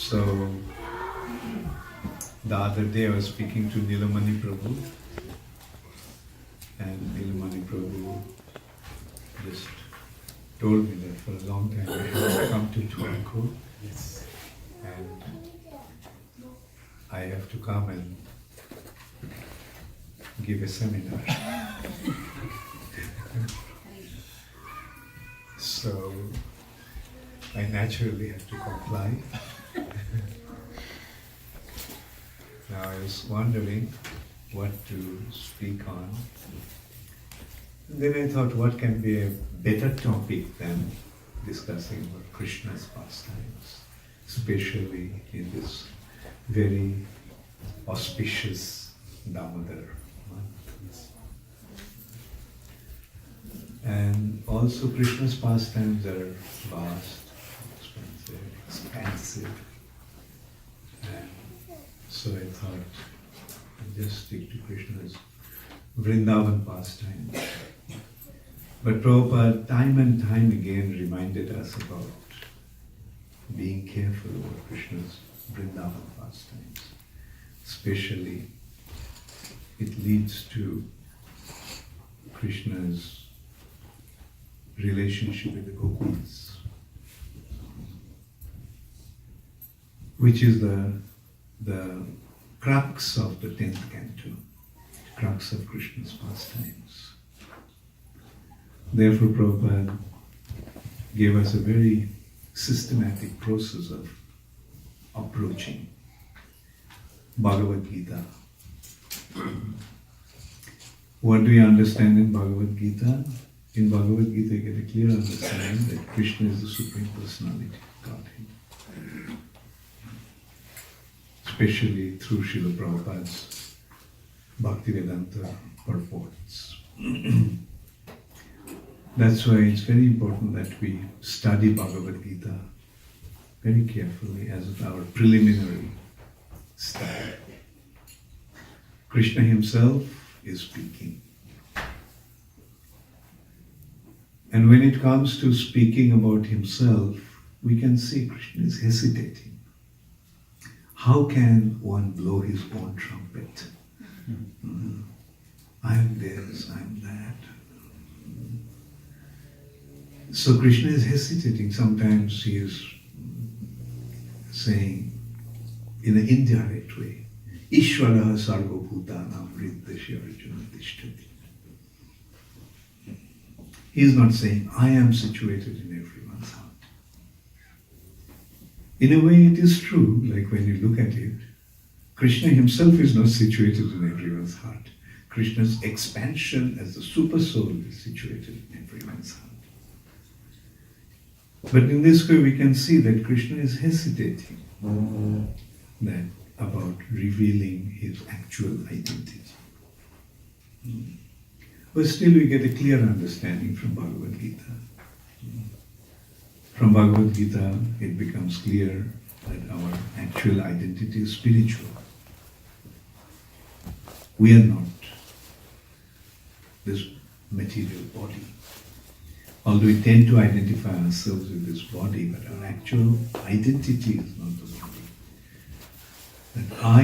So, the other day I was speaking to Nilamani Prabhu, and Nilamani Prabhu just told me that for a long time I have come to Toronto, and I have to come and give a seminar. So I naturally have to comply. Now I was wondering what to speak on. And then I thought, what can be a better topic than discussing about Krishna's pastimes, especially in this very auspicious Damodar month. And also Krishna's pastimes are vast, expansive. And so I thought I'd just stick to Krishna's Vrindavan pastimes. But Prabhupada time and time again reminded us about being careful about Krishna's Vrindavan pastimes. Especially, it leads to Krishna's relationship with the gopis, which is the crux of the 10th canto, crux of Krishna's pastimes. Therefore, Prabhupada gave us a very systematic process of approaching Bhagavad Gita. What do we understand in Bhagavad Gita? In Bhagavad Gita, you get a clear understanding that Krishna is the Supreme Personality of Godhead. Especially through Srila Prabhupada's Bhaktivedanta purports. That's why it's very important that we study Bhagavad Gita very carefully as our preliminary study. Krishna himself is speaking. And when it comes to speaking about himself, we can see Krishna is hesitating. How can one blow his own trumpet? I am this, I am that. So Krishna is hesitating. Sometimes he is saying in an indirect way, Ishvaraha sarvabhutanam vriddhasya arjuna tishtati. He is not saying, I am situated in everyone's heart. In a way it is true, like when you look at it, Krishna himself is not situated in everyone's heart. Krishna's expansion as the super soul is situated in everyone's heart. But in this way we can see that Krishna is hesitating about revealing his actual identity. But still we get a clear understanding from Bhagavad Gita. From Bhagavad Gita it becomes clear that our actual identity is spiritual. We are not this material body. Although we tend to identify ourselves with this body, but our actual identity is not the body. That I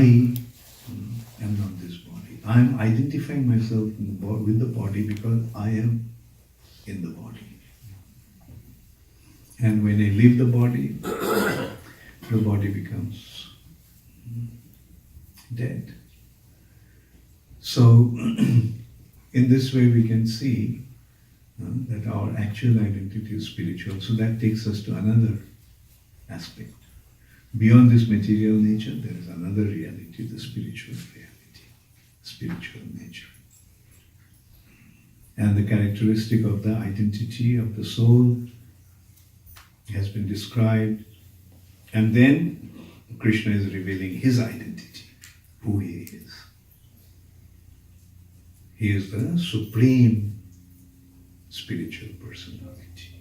am not this body. I am identifying myself with the body because I am in the body. And when I leave the body becomes dead. So, in this way we can see that our actual identity is spiritual. So that takes us to another aspect. Beyond this material nature, there is another reality, the spiritual reality, spiritual nature. And the characteristic of the identity of the soul has been described. And then Krishna is revealing his identity, who he is. He is the supreme spiritual personality.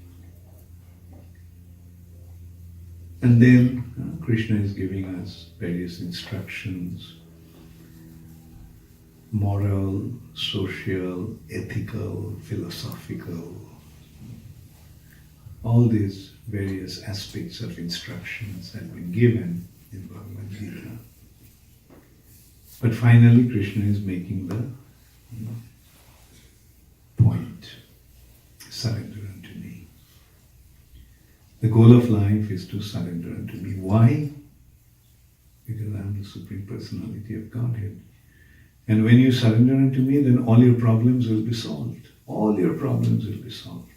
And then Krishna is giving us various instructions, moral, social, ethical, philosophical, all these various aspects of instructions have been given in Bhagavad Gita. But finally Krishna is making the point, surrender unto me. The goal of life is to surrender unto me. Why? Because I am the Supreme Personality of Godhead. And when you surrender unto me, then all your problems will be solved. All your problems will be solved.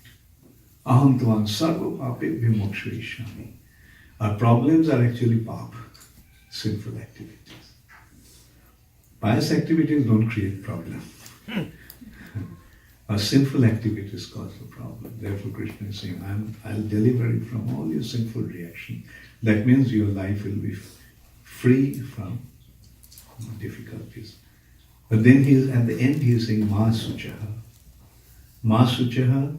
Aham tvam sarva papebhyo mokshayishyami. Our problems are actually papa, sinful activities. Pious activities don't create problem. Our sinful activities cause the problem. Therefore Krishna is saying, I'll deliver you from all your sinful reaction. That means your life will be free from difficulties. But then at the end he is saying, Ma Suchaha. Ma Suchaha,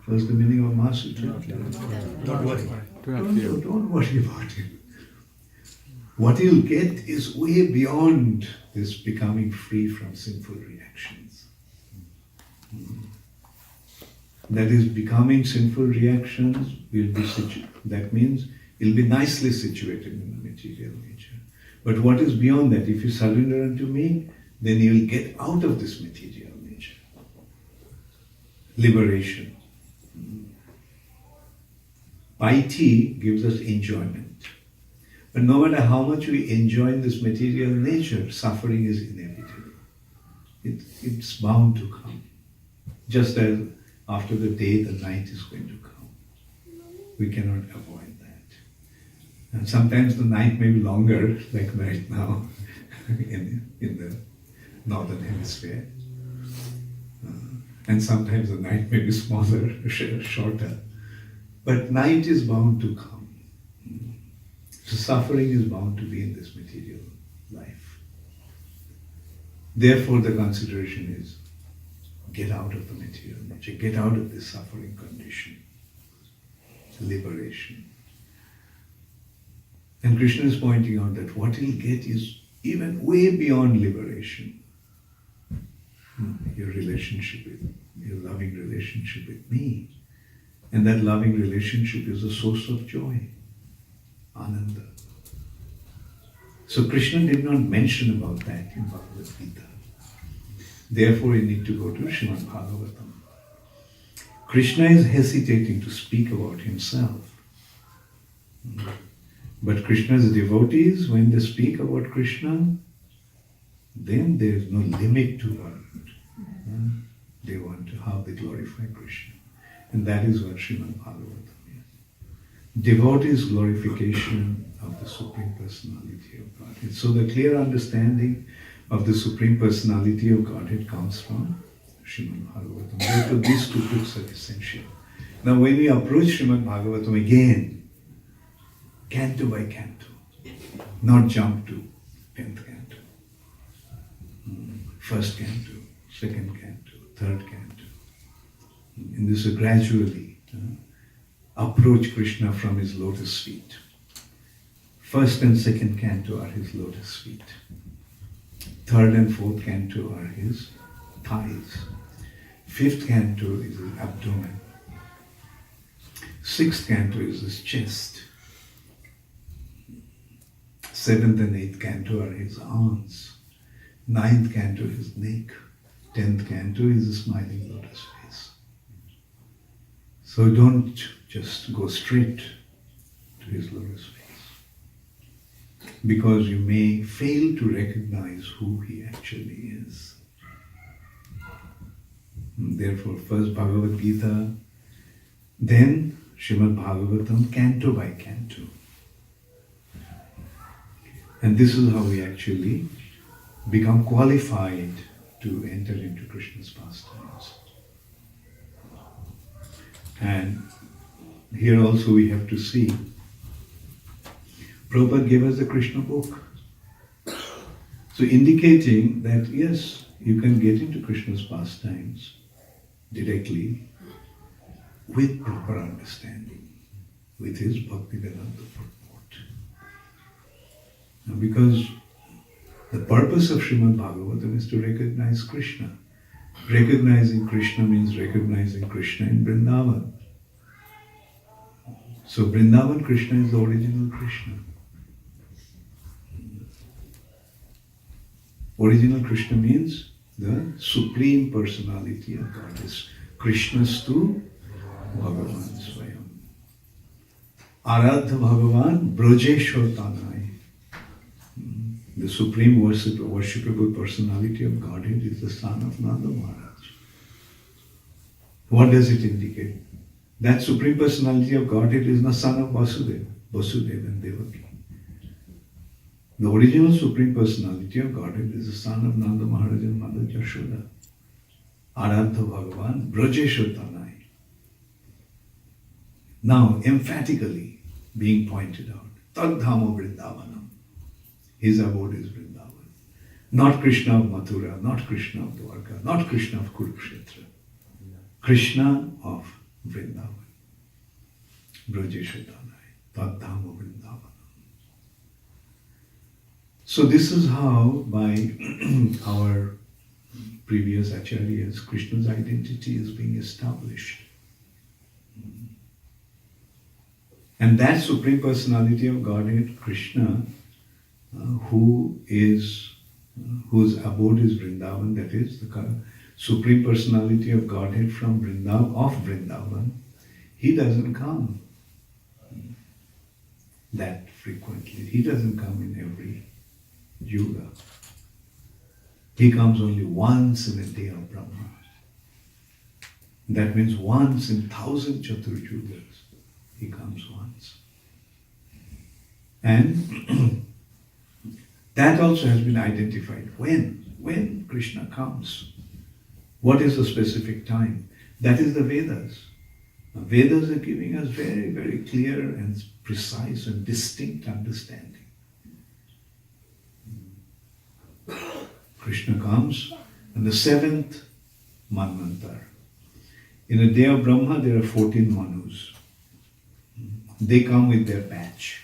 what's the meaning of Ma Suchaha? Don't worry. Don't worry about it. What you'll get is way beyond this becoming free from sinful reactions. That is, becoming sinful reactions will be that means you'll be nicely situated in the material nature. But what is beyond that? If you surrender unto me, then you'll get out of this material nature. Liberation. Piety gives us enjoyment. But no matter how much we enjoy this material nature, suffering is inevitable. It's bound to come. Just as after the day, the night is going to come. We cannot avoid that. And sometimes the night may be longer, like right now, in the northern hemisphere. And sometimes the night may be smaller, shorter. But night is bound to come. So suffering is bound to be in this material life. Therefore the consideration is, get out of the material nature, get out of this suffering condition. Liberation. And Krishna is pointing out that what he'll get is even way beyond liberation. Your relationship with, your loving relationship with me. And that loving relationship is a source of joy. Ananda. So Krishna did not mention about that in Bhagavad Gita. Therefore, you need to go to Srimad Bhagavatam. Krishna is hesitating to speak about himself. But Krishna's devotees, when they speak about Krishna, then there is no limit to what they want to, how they glorify Krishna. And that is what Srimad Bhagavatam is. Devotees' glorification of the Supreme Personality of Godhead. So the clear understanding of the Supreme Personality of Godhead comes from Srimad Bhagavatam. Therefore these two books are essential. Now when we approach Srimad Bhagavatam again, canto by canto, not jump to 10th canto, first canto, second canto, third canto. In this gradually approach Krishna from his lotus feet. First and second canto are his lotus feet. Third and fourth canto are his thighs. Fifth canto is his abdomen. Sixth canto is his chest. Seventh and eighth canto are his arms. Ninth canto is his neck. 10th canto is the smiling lotus face. So don't just go straight to his lotus face, because you may fail to recognize who he actually is. And therefore, first Bhagavad Gita, then Srimad Bhagavatam, canto by canto. And this is how we actually become qualified to enter into Krishna's pastimes. And here also we have to see, Prabhupada gave us the Krishna book. So indicating that yes, you can get into Krishna's pastimes directly with proper understanding, with his Bhakti Vedanta purport. Now because the purpose of Srimad Bhagavatam is to recognize Krishna. Recognizing Krishna means recognizing Krishna in Vrindavan. So Vrindavan Krishna is the original Krishna. Original Krishna means the Supreme Personality of Godhead. Krishnastu Bhagavan Swayam. Aradha Bhagavan Brajeshwar Tanai. The Supreme Worshipable Personality of Godhead is the son of Nanda Maharaj. What does it indicate? That Supreme Personality of Godhead is the son of Vasudeva and Devaki. The original Supreme Personality of Godhead is the son of Nanda Maharaj and Mother Jashoda. Aradha Bhagavan Brajeshwar Tanai. Now, emphatically being pointed out, Tadhamo Vrindavanam. His abode is Vrindavan. Not Krishna of Mathura, not Krishna of Dwarka, not Krishna of Kurukshetra. Krishna of Vrindavan. Brajeshwar Tanai. Tadhamo Vrindavanam. So this is how, by our previous acharyas, Krishna's identity is being established. And that Supreme Personality of Godhead, Krishna, whose abode is Vrindavan, that is the Supreme Personality of Godhead from Vrindavan, he doesn't come that frequently. He doesn't come in every yuga. He comes only once in a day of Brahma. That means once in 1,000 Chaturjugas. He comes once. And that also has been identified. When Krishna comes, what is the specific time? That is the Vedas. Vedas are giving us very, very clear and precise and distinct understanding. Krishna comes in the 7th Manvantar. In a day of Brahma, there are 14 Manus. They come with their batch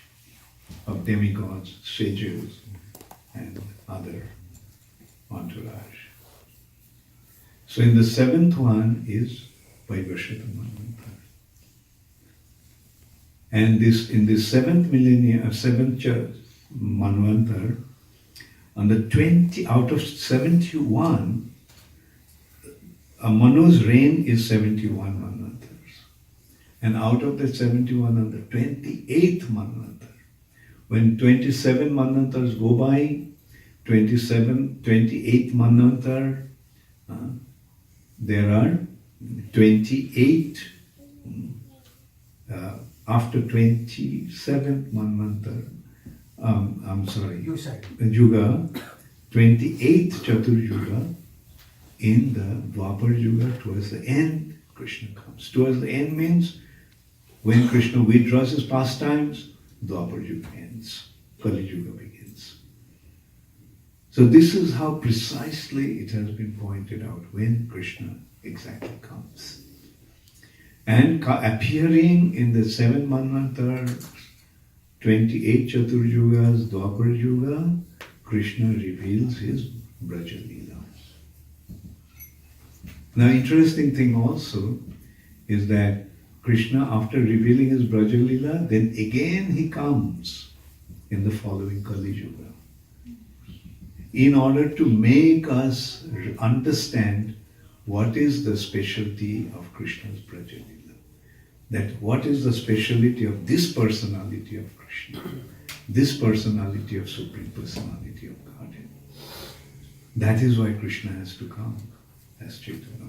of demigods, sages, and other entourage. So in the 7th one is Vaivashata Manvantar. And in this 7th millennium, 7th Manvantar, on the 20 out of 71, a Manu's reign is 71 Manvantars. And out of the 71, on the 28th Manvantar, when 27 Manvantars go by, 28th Manvantar, there are 28, after 27th Manvantar, Yuga, 28th Chaturjuga, in the Dwapar Yuga, towards the end, Krishna comes. Towards the end means when Krishna withdraws his pastimes, Dwapar Yuga ends, Kali Yuga begins. So this is how precisely it has been pointed out when Krishna exactly comes. And appearing in the 7 Manvantar, 28 Chaturjugas, Dwapar Yuga, Krishna reveals his Braja Leela. Now, interesting thing also is that Krishna, after revealing his Braja Leela, then again he comes in the following Kali Yuga, in order to make us understand what is the specialty of Krishna's Braja Leela. That what is the speciality of this personality of Krishna, this personality of Supreme Personality of Godhead. That is why Krishna has to come as Chaitanya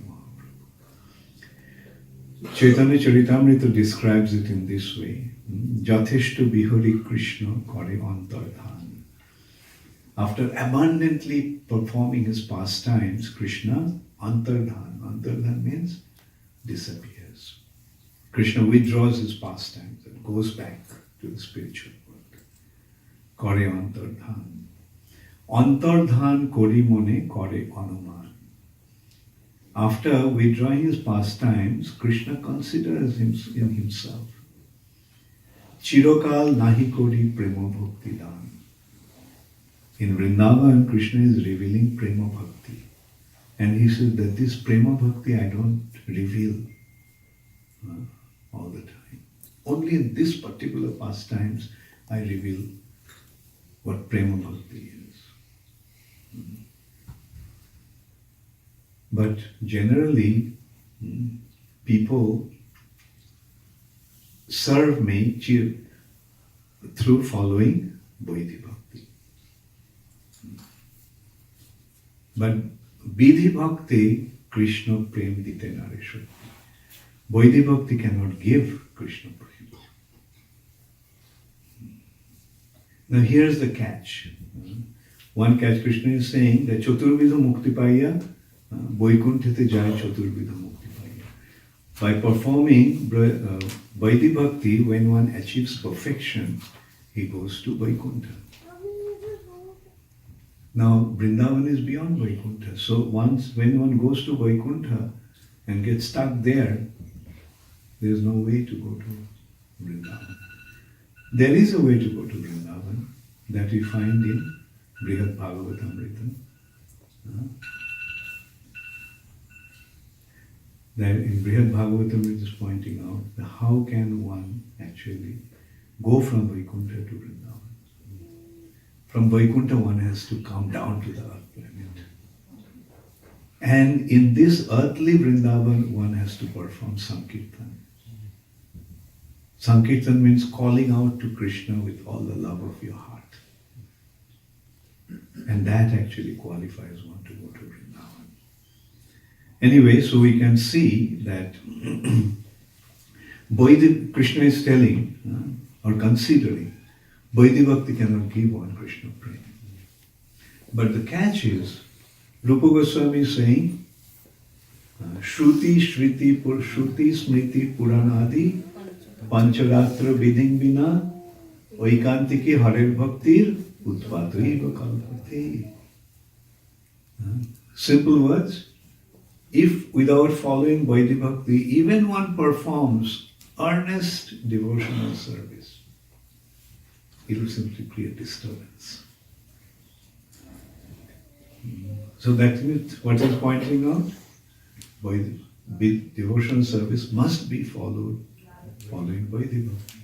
Mahaprabhu. Chaitanya Charitamrita describes it in this way. Jatheshtu Bihari Krishna Kare Antardhan. After abundantly performing his pastimes, Krishna Antardhan. Antardhan means disappears. Krishna withdraws his pastimes and goes back to the spiritual world. Kare Antardhan. Antardhan kori mone kare anuman. After withdrawing his pastimes, Krishna considers him in himself. Chirokal nahi kori prema bhakti dan. In Vrindavan, Krishna is revealing prema bhakti. And he says that this prema bhakti I don't reveal all the time. Only in this particular pastimes I reveal what prema bhakti is. But generally, people serve me through following Vaidhi Bhakti. But Vidhi Bhakti, Krishna Prem Dite Nareshwar. Vaidhi Bhakti cannot give Krishna Prem. Now here's the catch. One catch, Krishna is saying that Chaturvidha Mukti Paya, Vaikuntha Jaya Chaturvidha Mukti Paya. By performing Vaidhi Bhakti, when one achieves perfection, he goes to Vaikuntha. Now Vrindavan is beyond Vaikuntha. So when one goes to Vaikuntha and gets stuck there, there's no way to go to Vrindavan. There is a way to go to Vrindavan that we find in Brihad Bhagavatamrita. That in Brihad Bhagavatamrita is pointing out that how can one actually go from Vaikuntha to Vrindavan. From Vaikuntha one has to come down to the earth planet. And in this earthly Vrindavan one has to perform Sankirtan. Sankirtan means calling out to Krishna with all the love of your heart. And that actually qualifies one to go to Vrindavan. Anyway, so we can see that Krishna is telling or considering Vaidhi Bhakti cannot give one Krishna Prem. But the catch is, Rupa Goswami is saying, Shruti, Shriti, Shruti, Smriti, Puranadi, Pancharatra Vidhin Vina, Vaikantiki Harer Bhaktir, Utvataiva Kalpate. Simple words, if without following Vaidhi Bhakti, even one performs earnest devotional service, it will simply create disturbance. So that means what is pointing out? Devotional service must be following Vaidhi Bhakti.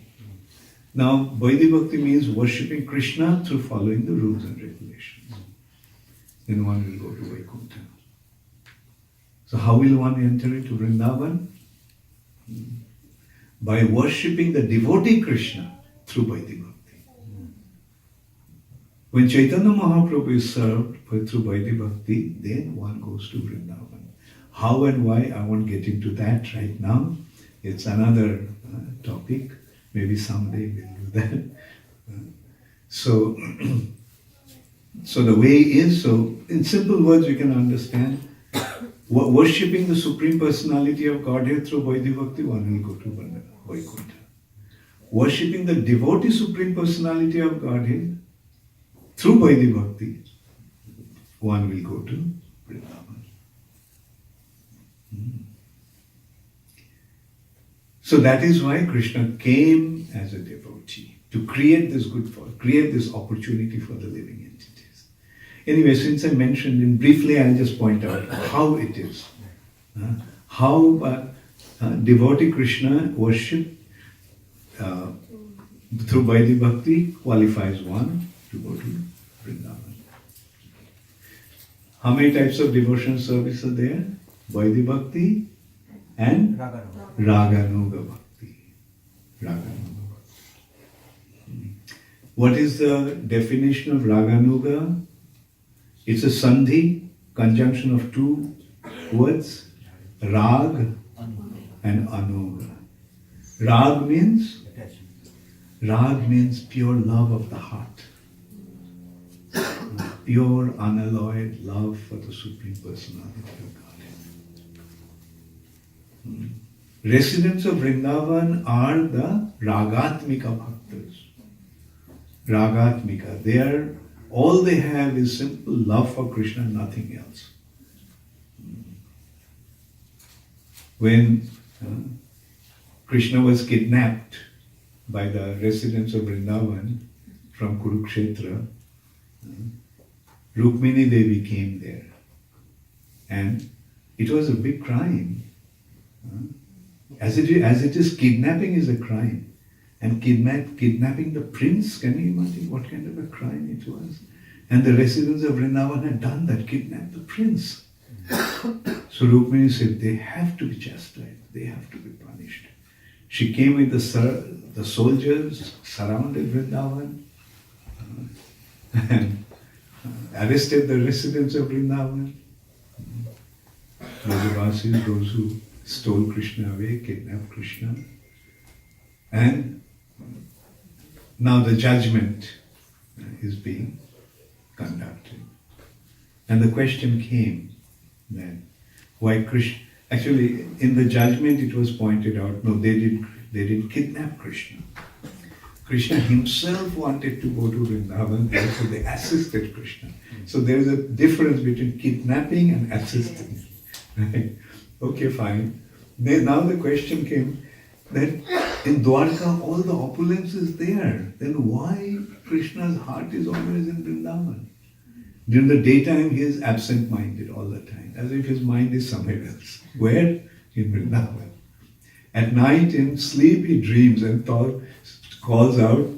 Now, Vaidhi Bhakti means worshipping Krishna through following the rules and regulations. Then one will go to Vaikuntha. So how will one enter into Vrindavan? By worshipping the devotee Krishna through Vaidhi Bhakti. When Chaitanya Mahaprabhu is served through Vaidhi Bhakti, then one goes to Vrindavan. How and why, I won't get into that right now. It's another topic. Maybe someday we'll do that. So the way is, in simple words we can understand, worshipping the Supreme Personality of Godhead through Vaidhi Bhakti, one will go to Vaikuntha. Worshipping the devotee Supreme Personality of Godhead through Vaidhi Bhakti, one will go to Vrindavan. So that is why Krishna came as a devotee, to create this opportunity for the living entities. Anyway, since I mentioned it briefly, I'll just point out how it is. How devotee Krishna worship through Vaidhi Bhakti qualifies one to go to Vrindavan. How many types of devotional service are there? Vaidhi Bhakti and Raganuga Bhakti. Raganuga Bhakti. What is the definition of Raganuga? It's a sandhi, conjunction of two words, Rag and Anuga. Rag means pure love of the heart. Pure, unalloyed love for the Supreme Personality of Godhead. Residents of Vrindavan are the Ragatmika Bhaktas. Ragatmika. All they have is simple love for Krishna, nothing else. When Krishna was kidnapped by the residents of Vrindavan from Kurukshetra, Rukmini Devi came there. And it was a big crime. As it is, kidnapping is a crime. And kidnapping the prince, can you imagine what kind of a crime it was? And the residents of Vrindavan had done that, kidnapped the prince. So Rukmini said, they have to be chastised, they have to be punished. She came with the soldiers, surrounded Vrindavan, and arrested the residents of Vrindavan. Brajavasis, those who stole Krishna away, kidnapped Krishna. And now the judgment is being conducted. And the question came that why Krishna, actually in the judgment it was pointed out, no, they didn't kidnap Krishna. Krishna himself wanted to go to Vrindavan, therefore they assisted Krishna. So there is a difference between kidnapping and assisting. Right? Okay, fine. Now the question came that in Dwarka all the opulence is there. Then why Krishna's heart is always in Vrindavan? During the daytime he is absent-minded all the time, as if his mind is somewhere else. Where? In Vrindavan. At night in sleep he dreams and calls out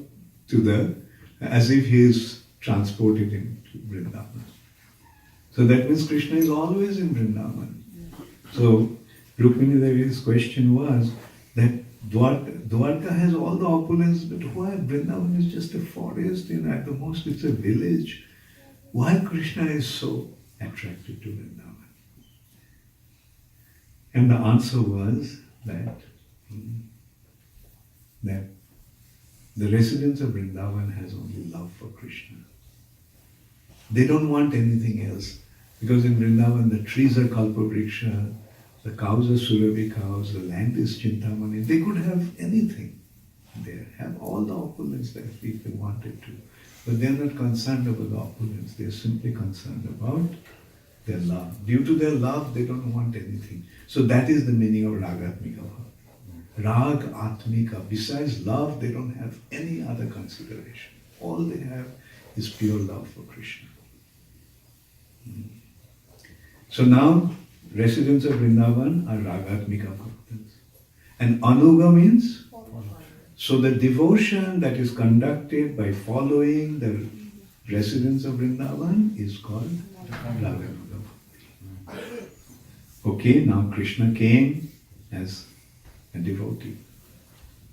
to as if he is transported into Vrindavan. So that means Krishna is always in Vrindavan. So Rukmini Devi's question was that Dwarka has all the opulence, but why Vrindavan is just a forest, at the most it's a village. Why Krishna is so attracted to Vrindavan? And the answer was that the residents of Vrindavan has only love for Krishna. They don't want anything else. Because in Vrindavan the trees are Kalpavriksha, the cows are Surabhi cows, the land is Chintamani. They could have anything there, have all the opulence that people wanted to. But they are not concerned about the opulence, they are simply concerned about their love. Due to their love, they don't want anything. So that is the meaning of Ragatmika Bhakti. Rag Atmika, besides love, they don't have any other consideration. All they have is pure love for Krishna. So now, residents of Vrindavan are Ragatmika Bhaktas. And Anuga means? So the devotion that is conducted by following the residents of Vrindavan is called Raganuga Bhakti. Okay, now Krishna came as a devotee.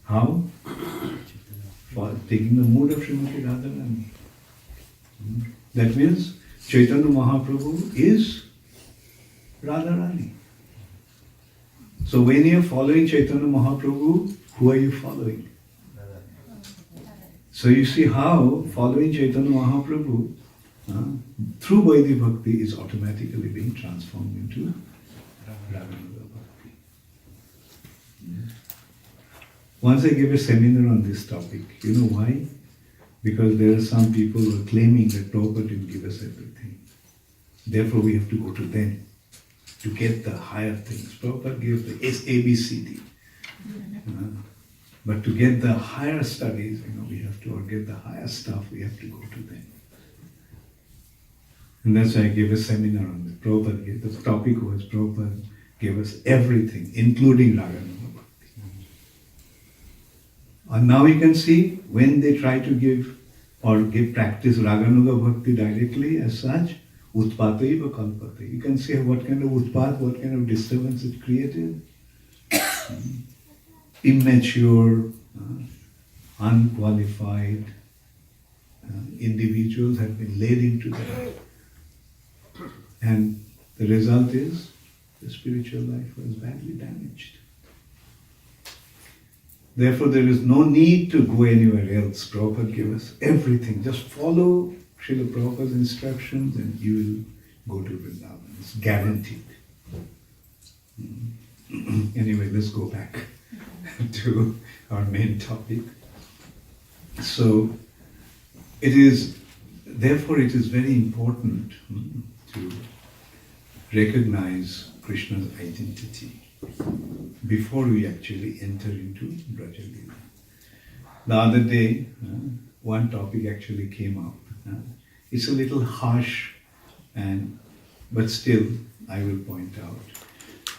How? For taking the mood of Srimati Radharani. That means Chaitanya Mahaprabhu is Radharani. So when you are following Chaitanya Mahaprabhu, who are you following? So you see how following Chaitanya Mahaprabhu through Vaidhi Bhakti is automatically being transformed into Raganuga Bhakti. Once I gave a seminar on this topic. You know why? Because there are some people who are claiming that Prabhupada didn't give us everything. Therefore we have to go to them to get the higher things. Prabhupada gave the ABCD. But to get the higher studies, we have to, or get the higher stuff, we have to go to them. And that's why I gave a seminar on this. Prabhupada gave, the topic was Prabhupada gave us everything, including Raganuga Bhakti. And now you can see, when they try to give practice Raganuga Bhakti directly as such, Utpataiva Kalpate. You can see what kind of utpat, what kind of disturbance it created. Immature, unqualified individuals have been led into that. And the result is the spiritual life was badly damaged. Therefore, there is no need to go anywhere else. Prabhupada gave us everything. Just follow Srila Prabhupada's instructions and you will go to Vrindavan. It's guaranteed. Anyway, let's go back to our main topic. So, therefore it is very important to recognize Krishna's identity before we actually enter into Brajalila. The other day, one topic actually came up. It's a little harsh, but still I will point out.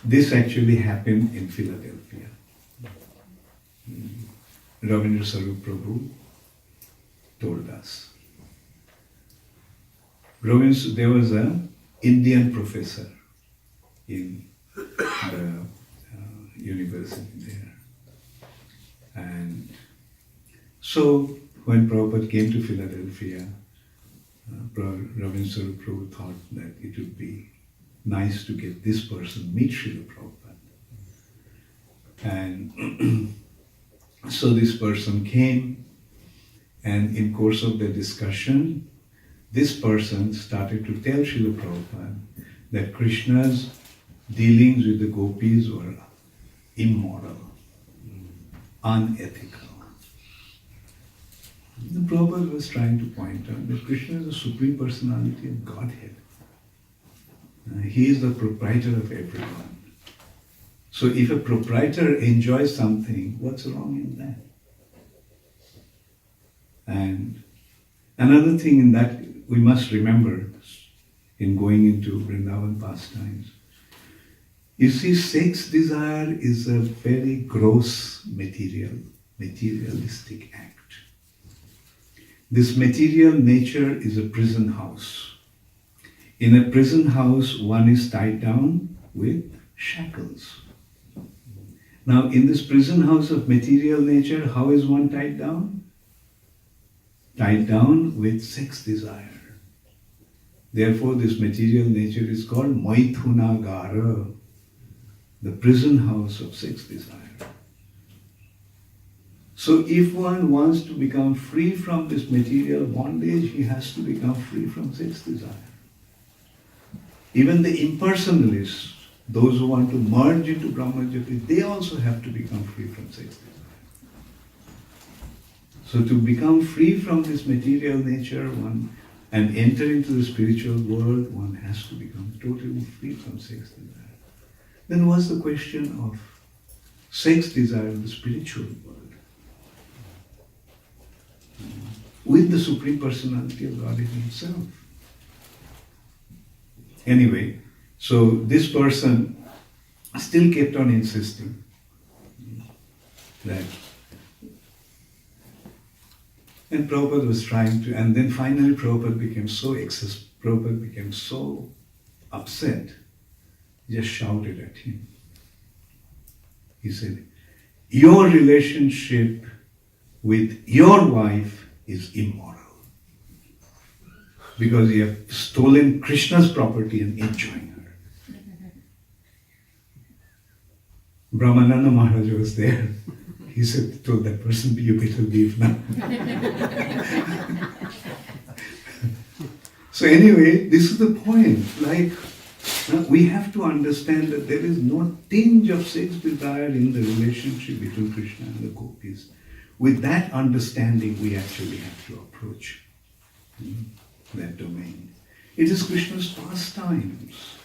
This actually happened in Philadelphia. Ravindra Sarup Prabhu told us. There was an Indian professor in the university there. And so when Prabhupada came to Philadelphia, Ravindra Swarup Prabhu thought that it would be nice to get this person meet Srila Prabhupada. And so this person came, and in course of the discussion, this person started to tell Srila Prabhupada that Krishna's dealings with the gopis were immoral, unethical. The Prabhupada was trying to point out that Krishna is the Supreme Personality of Godhead. He is the proprietor of everyone. So if a proprietor enjoys something, what's wrong in that? And another thing in that we must remember in going into Vrindavan Pastimes, you see, sex desire is a very gross materialistic act. This material nature is a prison house. In a prison house, one is tied down with shackles. Now, in this prison house of material nature, how is one tied down? Tied down with sex desire. Therefore, this material nature is called Maithunagara, the prison house of sex desire. So if one wants to become free from this material bondage, he has to become free from sex desire. Even the impersonalists, those who want to merge into Brahmajyoti, they also have to become free from sex desire. So to become free from this material nature and enter into the spiritual world, one has to become totally free from sex desire. Then what's the question of sex desire in the spiritual world? With the Supreme Personality of Godhead Himself. Anyway, so this person still kept on insisting that, and Prabhupada was trying to, and then finally Prabhupada became so upset, he just shouted at him. He said, "Your relationship with your wife is immoral because you have stolen Krishna's property and enjoying her." Brahmananda Maharaj was there. He said, told that person, "You better leave now." So anyway, this is the point. Like, we have to understand that there is no tinge of sex desire in the relationship between Krishna and the gopis. With that understanding, we actually have to approach that domain. It is Krishna's pastimes.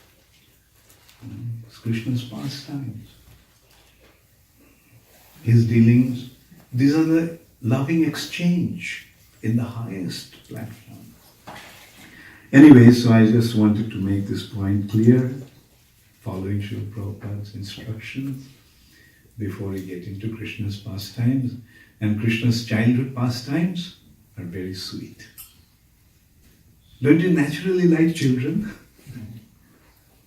It's Krishna's pastimes. His dealings, these are the loving exchange in the highest platform. Anyway, so I just wanted to make this point clear, following Srila Prabhupada's instructions before we get into Krishna's pastimes. And Krishna's childhood pastimes are very sweet. Don't you naturally like children?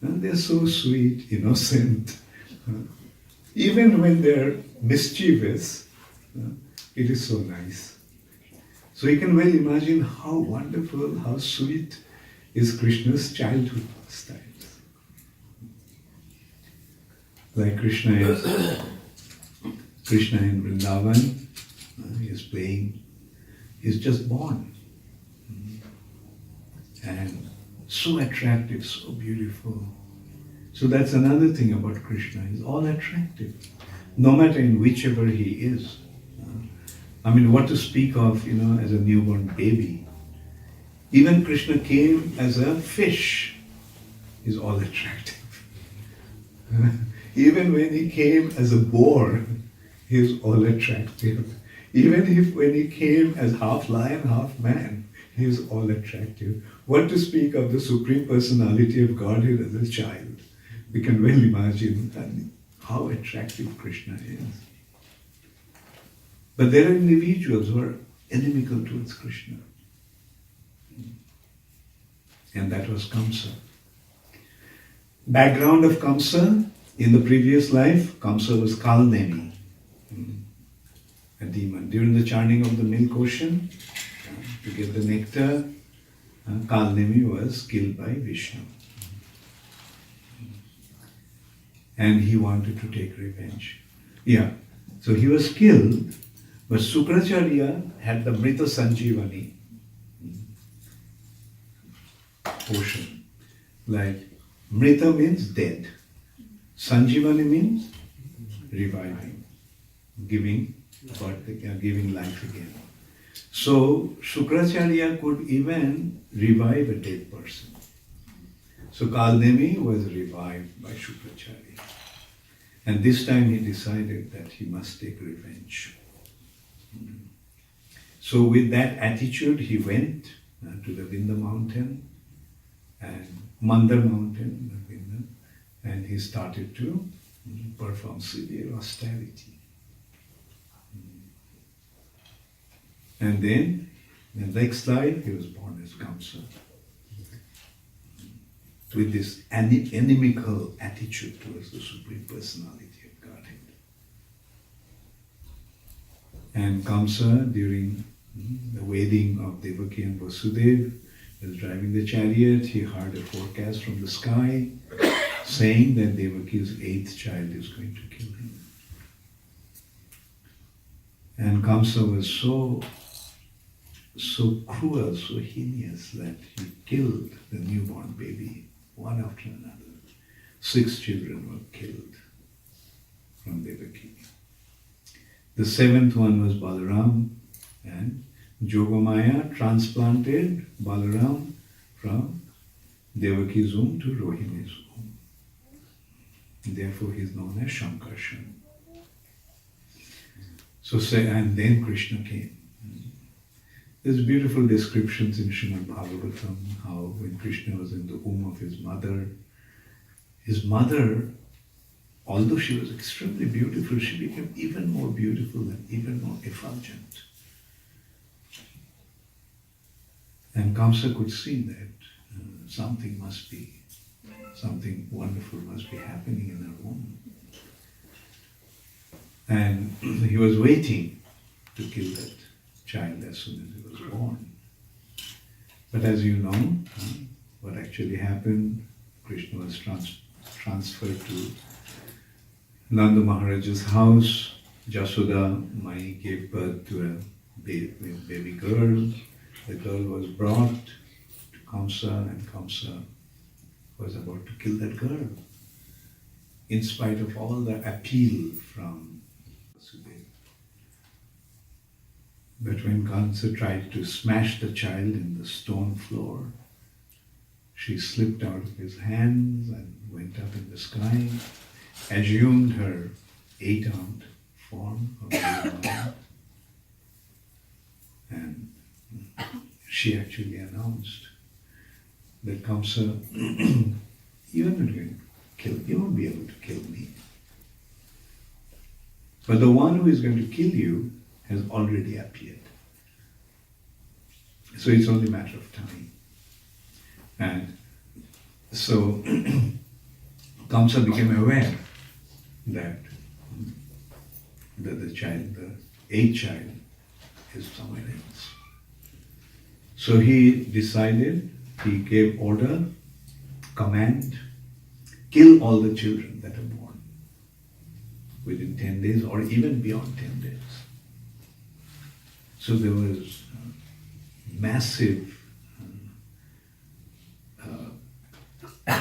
They're so sweet, innocent. Even when they're mischievous, it is so nice. So you can well imagine how wonderful, how sweet is Krishna's childhood pastimes. Like Krishna in Vrindavan, he is playing, he's just born. And so attractive, so beautiful. So that's another thing about Krishna, he's all attractive, no matter in whichever he is. I mean, what to speak of, as a newborn baby. Even Krishna came as a fish, he's all attractive. Even when he came as a boar, he's all attractive. Even when he came as half lion, half man, he's all attractive. What to speak of the Supreme Personality of Godhead as a child? We can well imagine how attractive Krishna is. But there are individuals who are inimical towards Krishna. And that was Kamsa. Background of Kamsa: in the previous life, Kamsa was Kalnemi, a demon. During the churning of the milk ocean, to get the nectar, Kalnemi was killed by Vishnu. And he wanted to take revenge. Yeah, so he was killed, but Sukracharya had the Mrita Sanjeevani potion. Like, Mrita means dead. Sanjeevani means reviving, giving birth, giving life again. So Shukracharya could even revive a dead person. So Kalnemi was revived by Shukracharya. And this time he decided that he must take revenge. So with that attitude, he went to the Vinda mountain and Mandar mountain, and he started to perform severe austerity. And then, in the next life, he was born as Kamsa, with this inimical attitude towards the Supreme Personality of Godhead. And Kamsa, during the wedding of Devaki and Vasudeva, was driving the chariot. He heard a forecast from the sky saying that Devaki's 8th child is going to kill him. And Kamsa was so cruel, so heinous, that he killed the newborn baby, one after another. 6 children were killed from Devaki. The 7th one was Balaram, and Jogamaya transplanted Balaram from Devaki's womb to Rohini's womb. Therefore he is known as Shankarshan. So and then Krishna came. There's beautiful descriptions in Srimad Bhagavatam how when Krishna was in the womb of his mother, although she was extremely beautiful, she became even more beautiful and even more effulgent. And Kamsa could see that something wonderful must be happening in her womb. And he was waiting to kill that child as soon as he was born. But as you know, what actually happened, Krishna was transferred to Nanda Maharaj's house. Jasoda Mai gave birth to a baby girl. The girl was brought to Kamsa, and Kamsa was about to kill that girl, in spite of all the appeal from Vasudeva. But when Kamsa tried to smash the child in the stone floor, she slipped out of his hands and went up in the sky, assumed her 8-armed form of Devaki, and she actually announced that Kamsa, you won't be able to kill me. But the one who is going to kill you has already appeared. So it's only a matter of time. And so Kamsa became aware that the 8th child is somewhere else. So he decided, he gave order, command, kill all the children that are born within 10 days or even beyond 10 days. So there was massive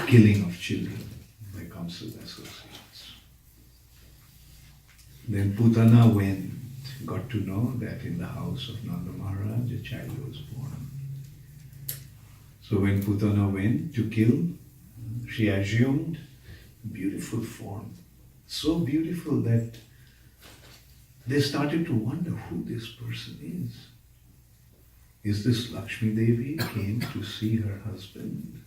killing of children by Kamsa's associates. Then Putana got to know that in the house of Nanda Maharaj a child was born. So when Putana went to kill, she assumed beautiful form, so beautiful that they started to wonder who this person is. Is this Lakshmi Devi came to see her husband?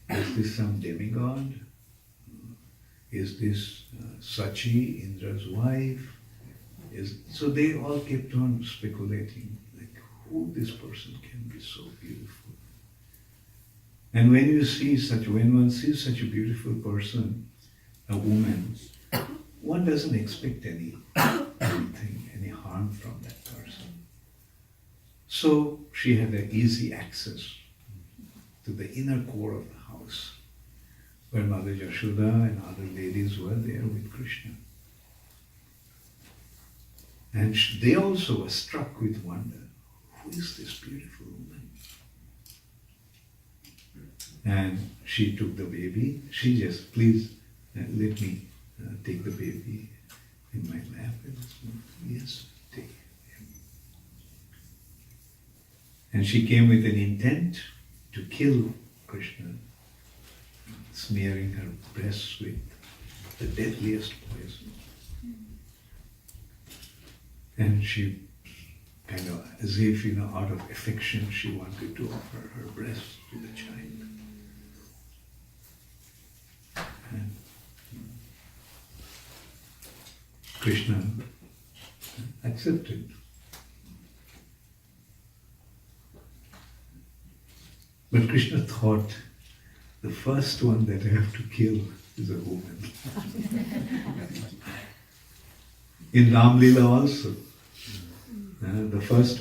Is this some demigod? Is this Sachi, Indra's wife? So they all kept on speculating, like who this person can be so beautiful. And when one sees such a beautiful person, a woman, one doesn't expect anything, any harm from that person. So she had an easy access to the inner core of the house, where Mother Yashoda and other ladies were there with Krishna. And they also were struck with wonder. Who is this beautiful woman? And she took the baby. She just, please let me take the baby in my lap. Yes, take him. And she came with an intent to kill Krishna, smearing her breasts with the deadliest poison. And she kind of, as if, out of affection, she wanted to offer her breast to the child. And Krishna accepted. But Krishna thought, the first one that I have to kill is a woman. In Ramlila also, the first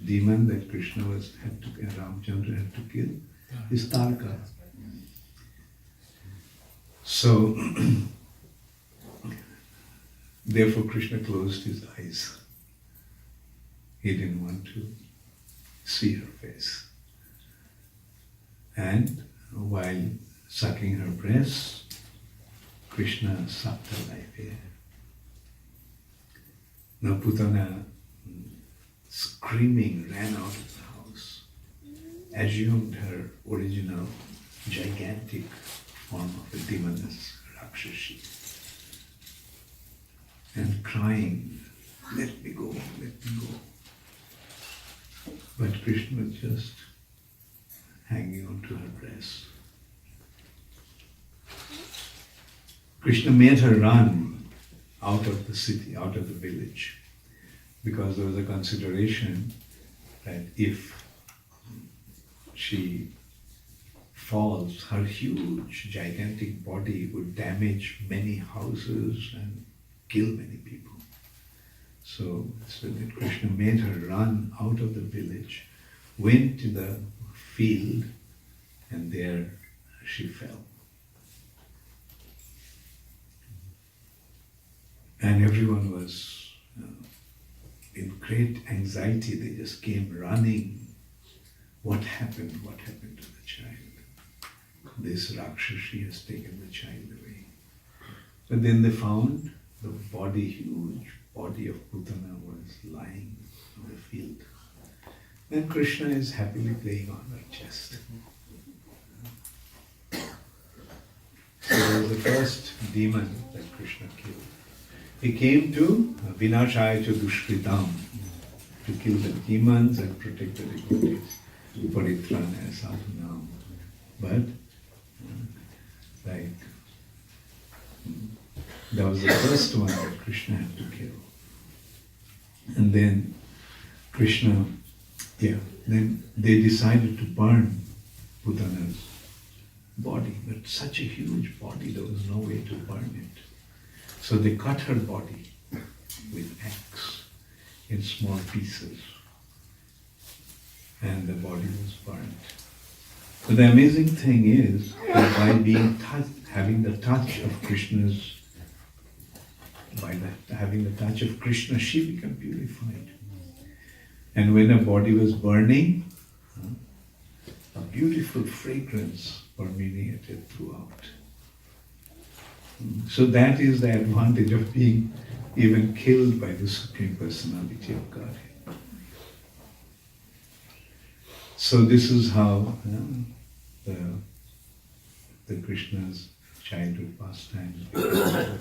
demon that Krishna Ramchandra had to kill is Tarka. So, therefore Krishna closed his eyes. He didn't want to see her face. And while sucking her breast, Krishna sucked her life here. Now Putana, screaming, ran out of the house, assumed her original gigantic form of a demoness, Rakshasi, and crying, let me go, let me go. But Krishna was just hanging on to her breast. Krishna made her run out of the city, out of the village, because there was a consideration that if she falls, her huge, gigantic body would damage many houses and kill many people. So that Krishna made her run out of the village, went to the field, and there she fell. And everyone was in great anxiety. They just came running. What happened? What happened to the child? This Rakshasi has taken the child away. But then they found the body, huge body of Putana was lying in the field. And Krishna is happily playing on her chest. So that was the first demon that Krishna killed. He came to Vinashaya Dushkritam, to kill the demons and protect the devotees, Paritrana Sadhunam. But that was the first one that Krishna had to kill. And then then they decided to burn Putana's body, but such a huge body, there was no way to burn it. So they cut her body with axe in small pieces, and the body was burnt. But the amazing thing is that by being having the touch of Krishna's, having the touch of Krishna, she became purified. And when her body was burning, a beautiful fragrance permeated throughout. So that is the advantage of being even killed by the Supreme Personality of Godhead. So this is how the Krishna's childhood pastimes began,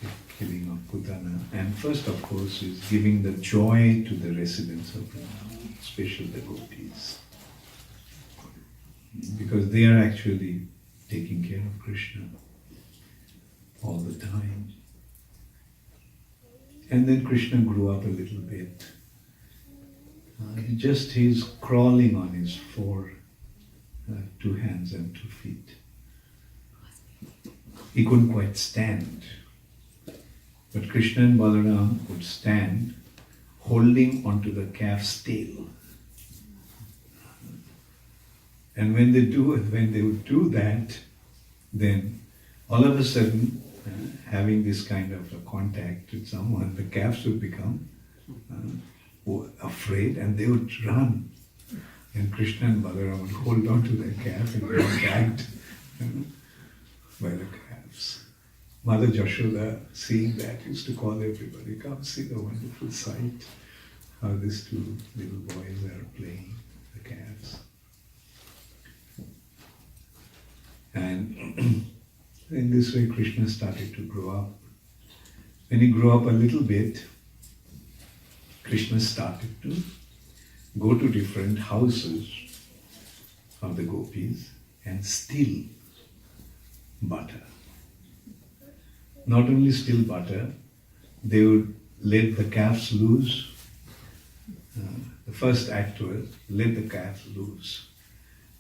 the killing of Putana. And first, of course, is giving the joy to the residents of Vrindavan, special devotees, because they are actually taking care of Krishna all the time. And then Krishna grew up a little bit. He's crawling on his four 2 hands and 2 feet. He couldn't quite stand. But Krishna and Balaram would stand holding onto the calf's tail. And when they would do that, then all of a sudden, having this kind of a contact with someone, the calves would become afraid and they would run. And Krishna and Balaram would hold on to their calf and be gagged by the calves. Mother Jashoda, seeing that, used to call everybody, come see the wonderful sight, how these 2 little boys are playing the calves. And in this way, Krishna started to grow up. When he grew up a little bit, Krishna started to go to different houses of the gopis and steal butter. Not only steal butter, they would let the calves loose. The first act was let the calves loose.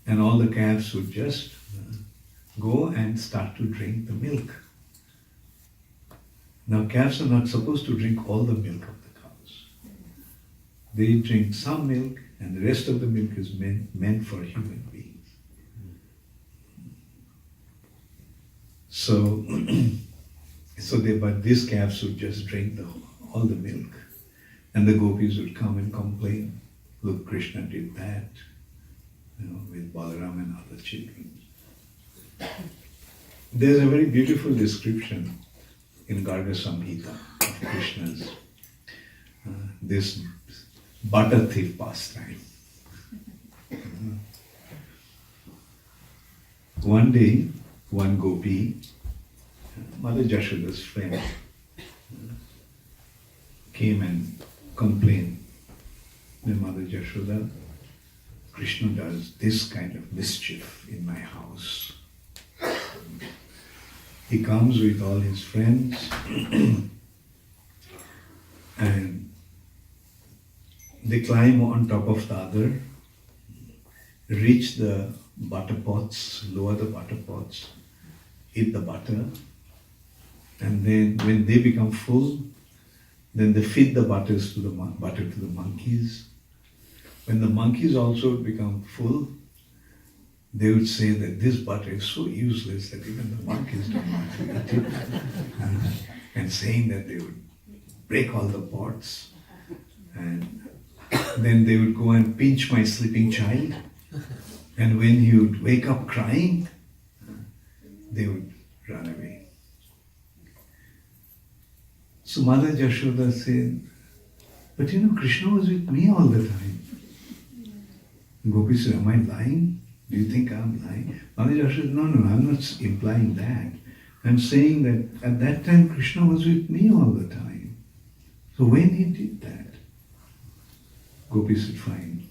And all the calves would just go and start to drink the milk. Now calves are not supposed to drink all the milk of the cows. They drink some milk and the rest of the milk is meant for human beings. But these calves would just drink all the milk. And the gopis would come and complain, look, Krishna did that, with Balaram and other children. There's a very beautiful description in Garga Samhita of Krishna's this butter thief pastime. One day, one gopi, Mother Jashoda's friend, came and complained. Then Mother Jashoda, Krishna does this kind of mischief in my house. He comes with all his friends and they climb on top of the other, reach the butter pots, lower the butter pots, eat the butter, and then when they become full, then they feed the butter to the monkeys. When the monkeys also become full, they would say that this butter is so useless that even the monkeys don't want to eat it. And saying that they would break all the pots. And then they would go and pinch my sleeping child. And when he would wake up crying, they would run away. So Mother Jashoda said, but Krishna was with me all the time. Gopi said, am I lying? Do you think I'm lying? Mother Jashoda said, no, I'm not implying that. I'm saying that at that time Krishna was with me all the time. So when he did that, Gopi said, fine,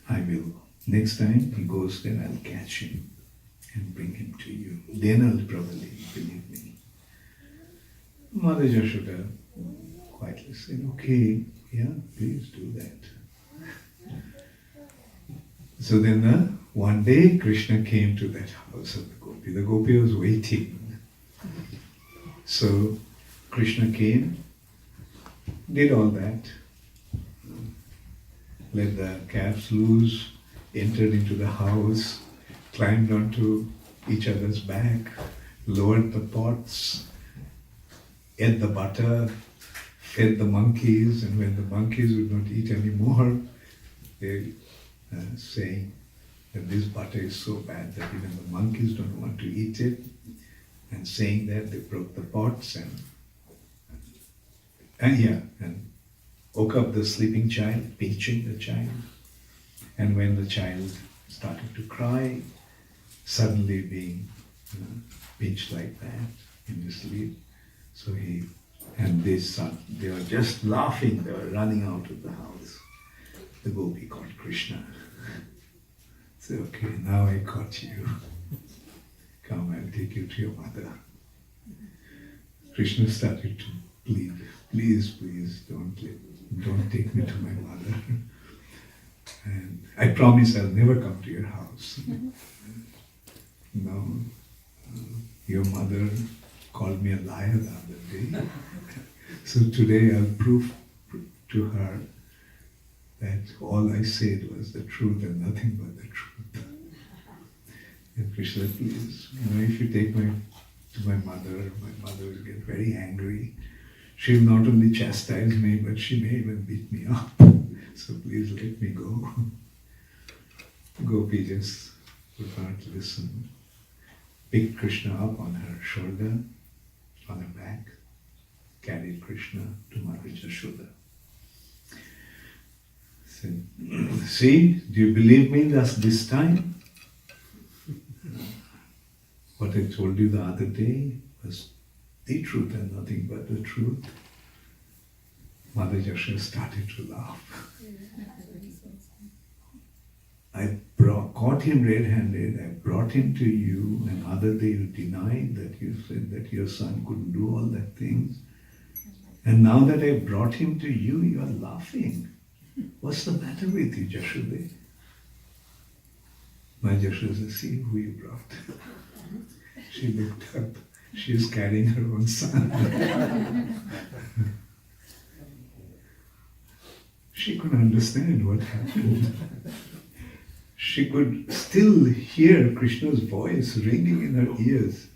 I will. Next time he goes there, I'll catch him and bring him to you. Then I'll probably believe me. Mother Jashoda quietly said, okay, yeah, please do that. So then one day Krishna came to that house of the gopi. The gopi was waiting. So Krishna came, did all that, let the calves loose, entered into the house, climbed onto each other's back, lowered the pots, ate the butter, fed the monkeys, and when the monkeys would not eat anymore, they saying that this butter is so bad that even the monkeys don't want to eat it, and saying that they broke the pots and woke up the sleeping child, pinching the child. And when the child started to cry, suddenly being pinched like that in his sleep, so they were just laughing, they were running out of the house. The gopi called Krishna. Said, okay, now I caught you. Come, I'll take you to your mother. Krishna started to plead, please, don't take me to my mother. And I promise I'll never come to your house. No, your mother called me a liar the other day. So today I'll prove to her that all I said was the truth and nothing but the truth. And Krishna, please, if you take me to my mother will get very angry. She'll not only chastise me, but she may even beat me up. So please let me go. Gopi just would not listen. Picked Krishna up on her shoulder, on her back, carried Krishna to Mother Yashoda. Said, see, do you believe me this time? What I told you the other day was the truth and nothing but the truth. Mother Yashoda started to laugh. I caught him red-handed, I brought him to you, and other day you denied that you said that your son couldn't do all that things. And now that I brought him to you, you are laughing. What's the matter with you, Yashoda? My Yashoda said, see who you brought. She looked up, she is carrying her own son. She couldn't understand what happened. She could still hear Krishna's voice ringing in her ears.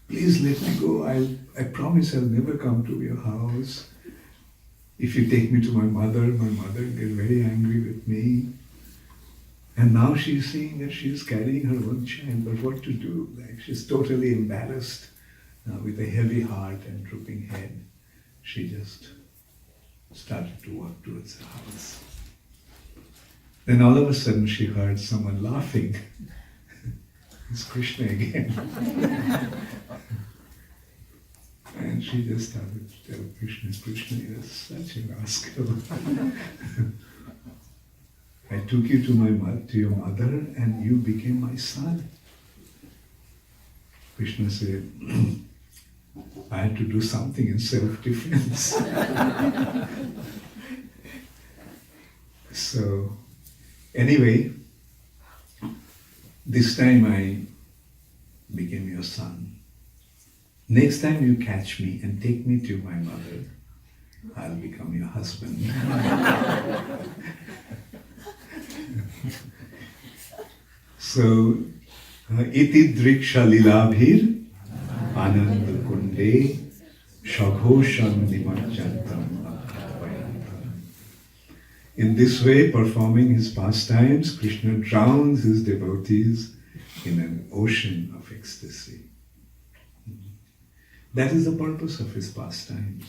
Please let me go. I promise I'll never come to your house. If you take me to my mother will get very angry with me. And now she's seeing that she's carrying her own child, but what to do? She's totally embarrassed. With a heavy heart and drooping head, she just started to walk towards the house. Then all of a sudden she heard someone laughing. It's Krishna again. And she just started to tell Krishna, you're such a rascal. I took you to your mother and you became my son. Krishna said, I had to do something in self-defense. So, anyway, this time I became your son. Next time you catch me and take me to my mother, I'll become your husband. So, iti driksha lilabhir ananda kunde shaghosham nimajjantam. In this way, performing his pastimes, Krishna drowns his devotees in an ocean of ecstasy. That is the purpose of his pastimes.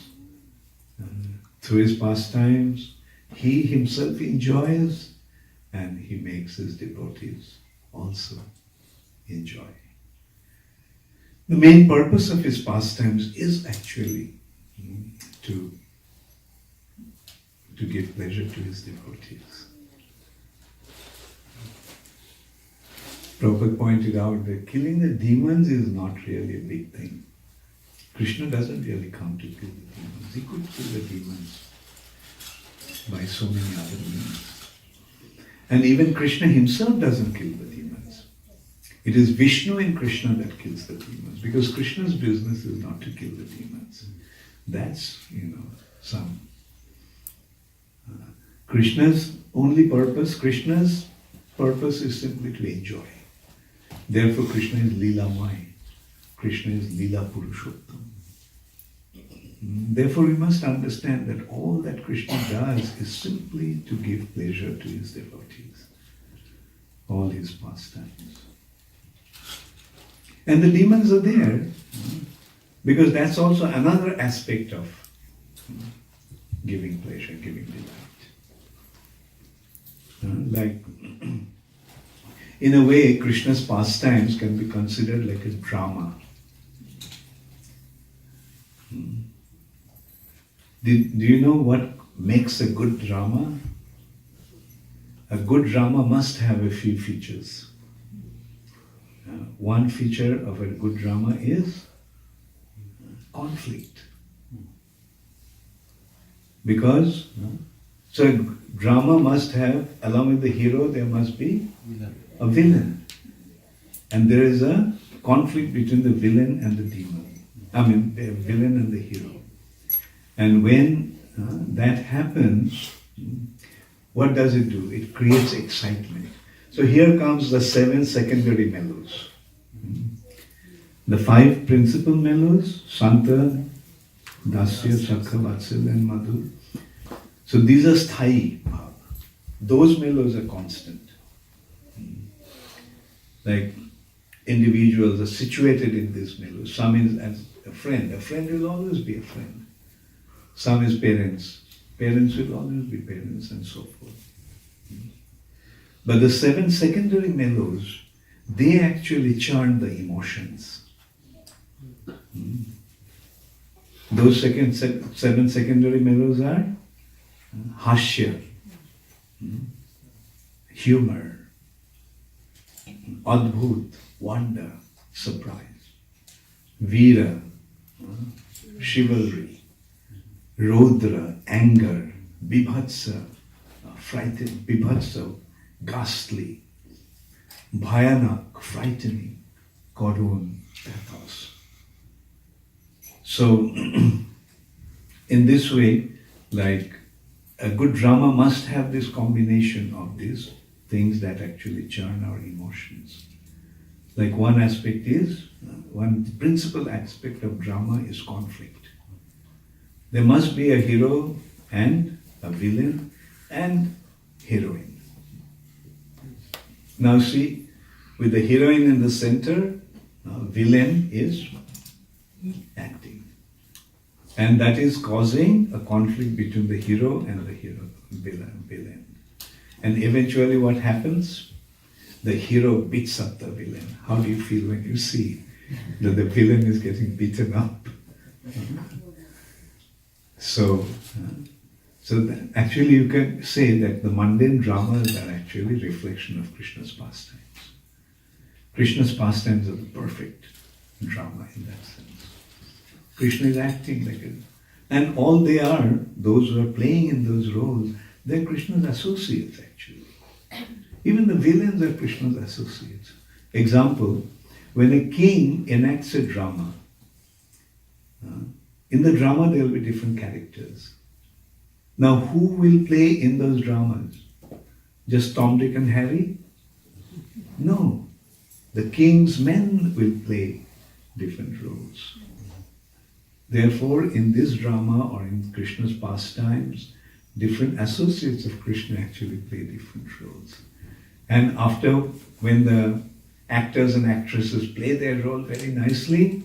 Through his pastimes, he himself enjoys and he makes his devotees also enjoy. The main purpose of his pastimes is actually to give pleasure to his devotees. Prabhupada pointed out that killing the demons is not really a big thing. Krishna doesn't really come to kill the demons. He could kill the demons by so many other means. And even Krishna himself doesn't kill the demons. It is Vishnu in Krishna that kills the demons, because Krishna's business is not to kill the demons. That's, some Krishna's purpose is simply to enjoy. Therefore Krishna is Leelamai. Krishna is Leela Purushottam. Therefore we must understand that all that Krishna does is simply to give pleasure to his devotees. All his pastimes. And the demons are there because that's also another aspect of giving pleasure, giving delight. In a way, Krishna's pastimes can be considered like a drama. Do you know what makes a good drama? A good drama must have a few features. One feature of a good drama is conflict. Because So a drama must have, along with the hero, there must be a villain. And there is a conflict between the villain and the demon. I mean, the villain and the hero. And when that happens, what does it do? It creates excitement. So here comes the 7 secondary mellows. The 5 principal mellows, Santa, Dasya, Sakha, Vatsalya and Madhur. So these are sthai bhav. Those mellows are constant. Like individuals are situated in this mellow. Some is as a friend will always be a friend. Some is parents will always be parents, and so forth. But the 7 secondary mellows, they actually churn the emotions. Those 7 secondary mellows are hashya, humor, adbhut, wonder, surprise, veera, chivalry, rodra, anger, bibhatsa, frightened, bibhatsa, ghastly, bhayanak, frightening, karun, pathos. So, in this way, like a good drama must have this combination of these things that actually churn our emotions. Like one aspect is, one principal aspect of drama is conflict. There must be a hero and a villain and heroine. Now see, with the heroine in the center, villain is acting. And that is causing a conflict between the hero and the villain. And eventually what happens? The hero beats up the villain. How do you feel when you see that the villain is getting beaten up? So actually you can say that the mundane dramas are actually reflection of Krishna's pastimes. Krishna's pastimes are the perfect drama in that sense. Krishna is acting like it. And all they are, those who are playing in those roles, they're Krishna's associates actually. Even the villains are Krishna's associates. Example, when a king enacts a drama, in the drama there will be different characters. Now who will play in those dramas? Just Tom, Dick and Harry? No. The king's men will play different roles. Therefore, in this drama or in Krishna's pastimes, different associates of Krishna actually play different roles. And after, when the actors and actresses play their role very nicely,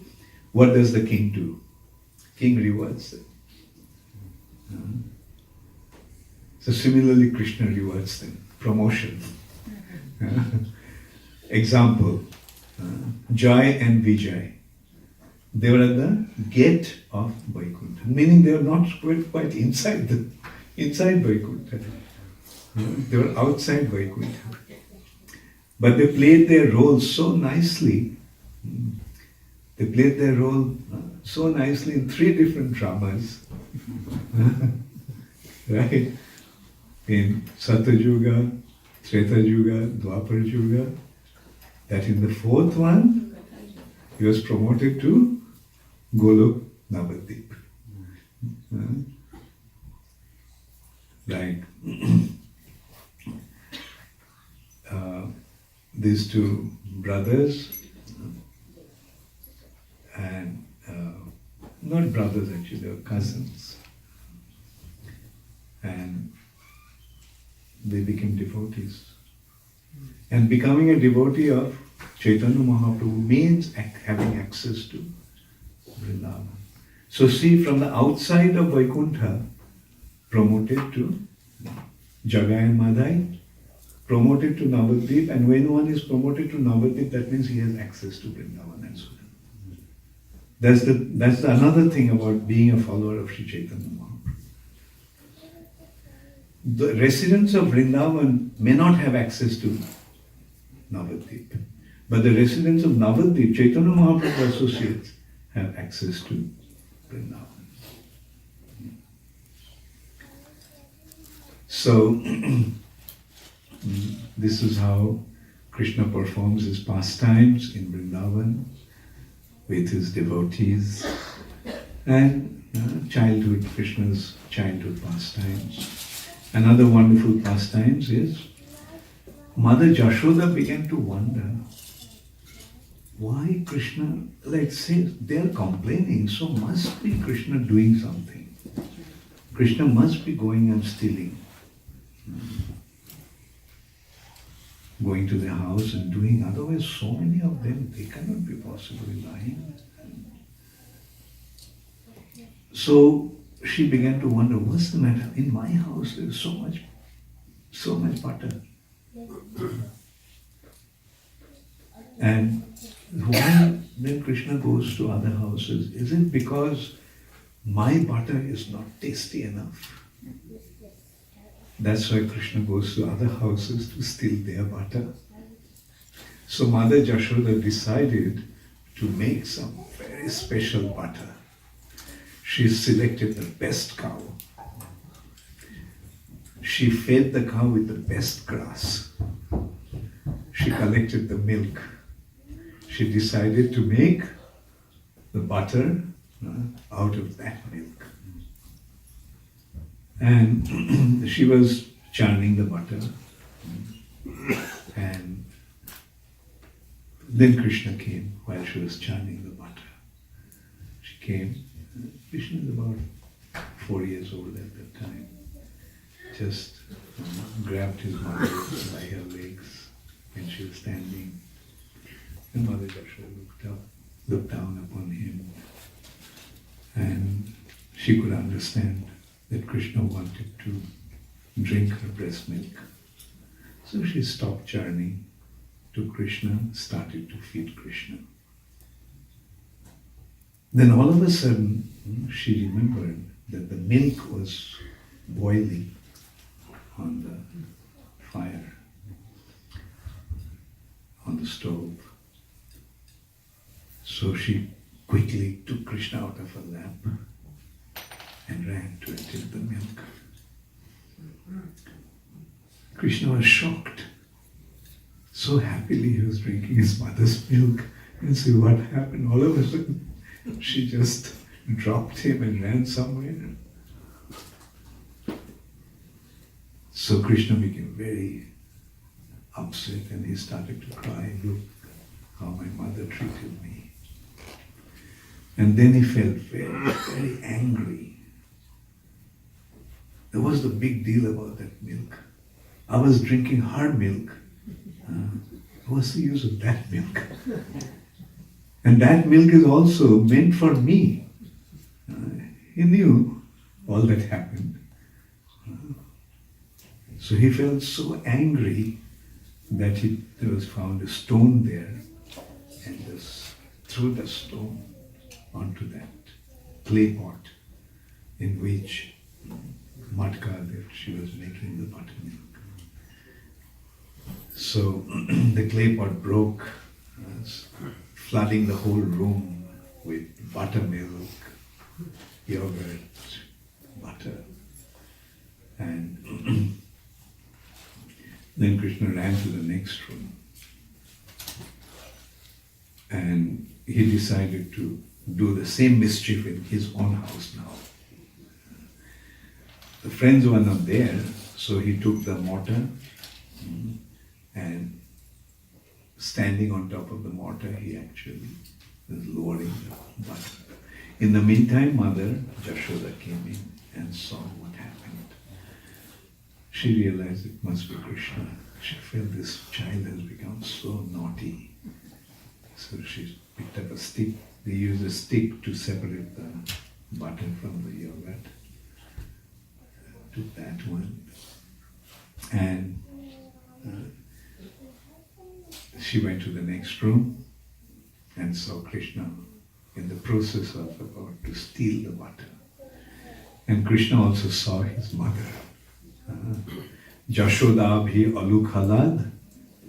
what does the king do? King rewards them. So similarly, Krishna rewards them. Promotion. Example, Jai and Vijay. They were at the gate of Vaikuntha, meaning they were not quite inside Vaikuntha. They were outside Vaikuntha. But they played their role so nicely. They played their role so nicely in 3 different dramas. Right? In Satyajuga, Tretajuga, Dwaparajuga, that in the 4th one, he was promoted to Golok Navadip. Like these 2 brothers, and not brothers actually, they were cousins. And they became devotees. And becoming a devotee of Chaitanya Mahaprabhu means having access to Vrindavan. So see, from the outside of Vaikuntha, promoted to Jagai and Madhai, promoted to Navadvip, and when one is promoted to Navadvip, that means he has access to Vrindavan and so on. That's another thing about being a follower of Sri Chaitanya Mahaprabhu. The residents of Vrindavan may not have access to Navadvip, but the residents of Navadvip, Chaitanya Mahaprabhu associates, have access to Vrindavan. So this is how Krishna performs his pastimes in Vrindavan with his devotees, and Krishna's childhood pastimes. Another wonderful pastimes is Mother Jashoda began to wonder why Krishna, let's say they're complaining, so must be Krishna doing something. Krishna must be going and stealing, going to the house and doing, otherwise so many of them, they cannot be possibly lying. So she began to wonder, what's the matter? In my house there is so much butter. And why then Krishna goes to other houses? Is it because my butter is not tasty enough? That's why Krishna goes to other houses to steal their butter. So Mother Jashoda decided to make some very special butter. She selected the best cow. She fed the cow with the best grass. She collected the milk. She decided to make the butter out of that milk. And she was churning the butter. And then Krishna came while she was churning the butter. She came. Krishna is about 4 years old at that time. Just grabbed his mother by her legs when she was standing. And Mother Jashoda looked down upon him, and she could understand that Krishna wanted to drink her breast milk. So she stopped churning to Krishna, started to feed Krishna. Then all of a sudden, she remembered that the milk was boiling on the fire, on the stove. So she quickly took Krishna out of her lap and ran to take the milk. Krishna was shocked. So happily he was drinking his mother's milk. And see what happened. All of a sudden, she just dropped him and ran somewhere. So Krishna became very upset and he started to cry, look how my mother treated me. And then he felt very, very angry. There was the big deal about that milk. I was drinking her milk. What's the use of that milk? And that milk is also meant for me. He knew all that happened. So he felt so angry that there was found a stone there and just threw the stone onto that clay pot in which matka that she was making the buttermilk. So the clay pot broke, flooding the whole room with buttermilk, yogurt, butter. And then Krishna ran to the next room. And he decided to do the same mischief in his own house now. The friends were not there, so he took the mortar and standing on top of the mortar, he actually was lowering the butter. In the meantime, Mother Jashoda came in and saw what happened. She realized it must be Krishna. She felt this child has become so naughty. So she picked up a stick. They used a stick to separate the butter from the yogurt. Took that one. And she went to the next room and saw Krishna in the process of about to steal the butter. And Krishna also saw his mother. Jashoda bhi alukhalad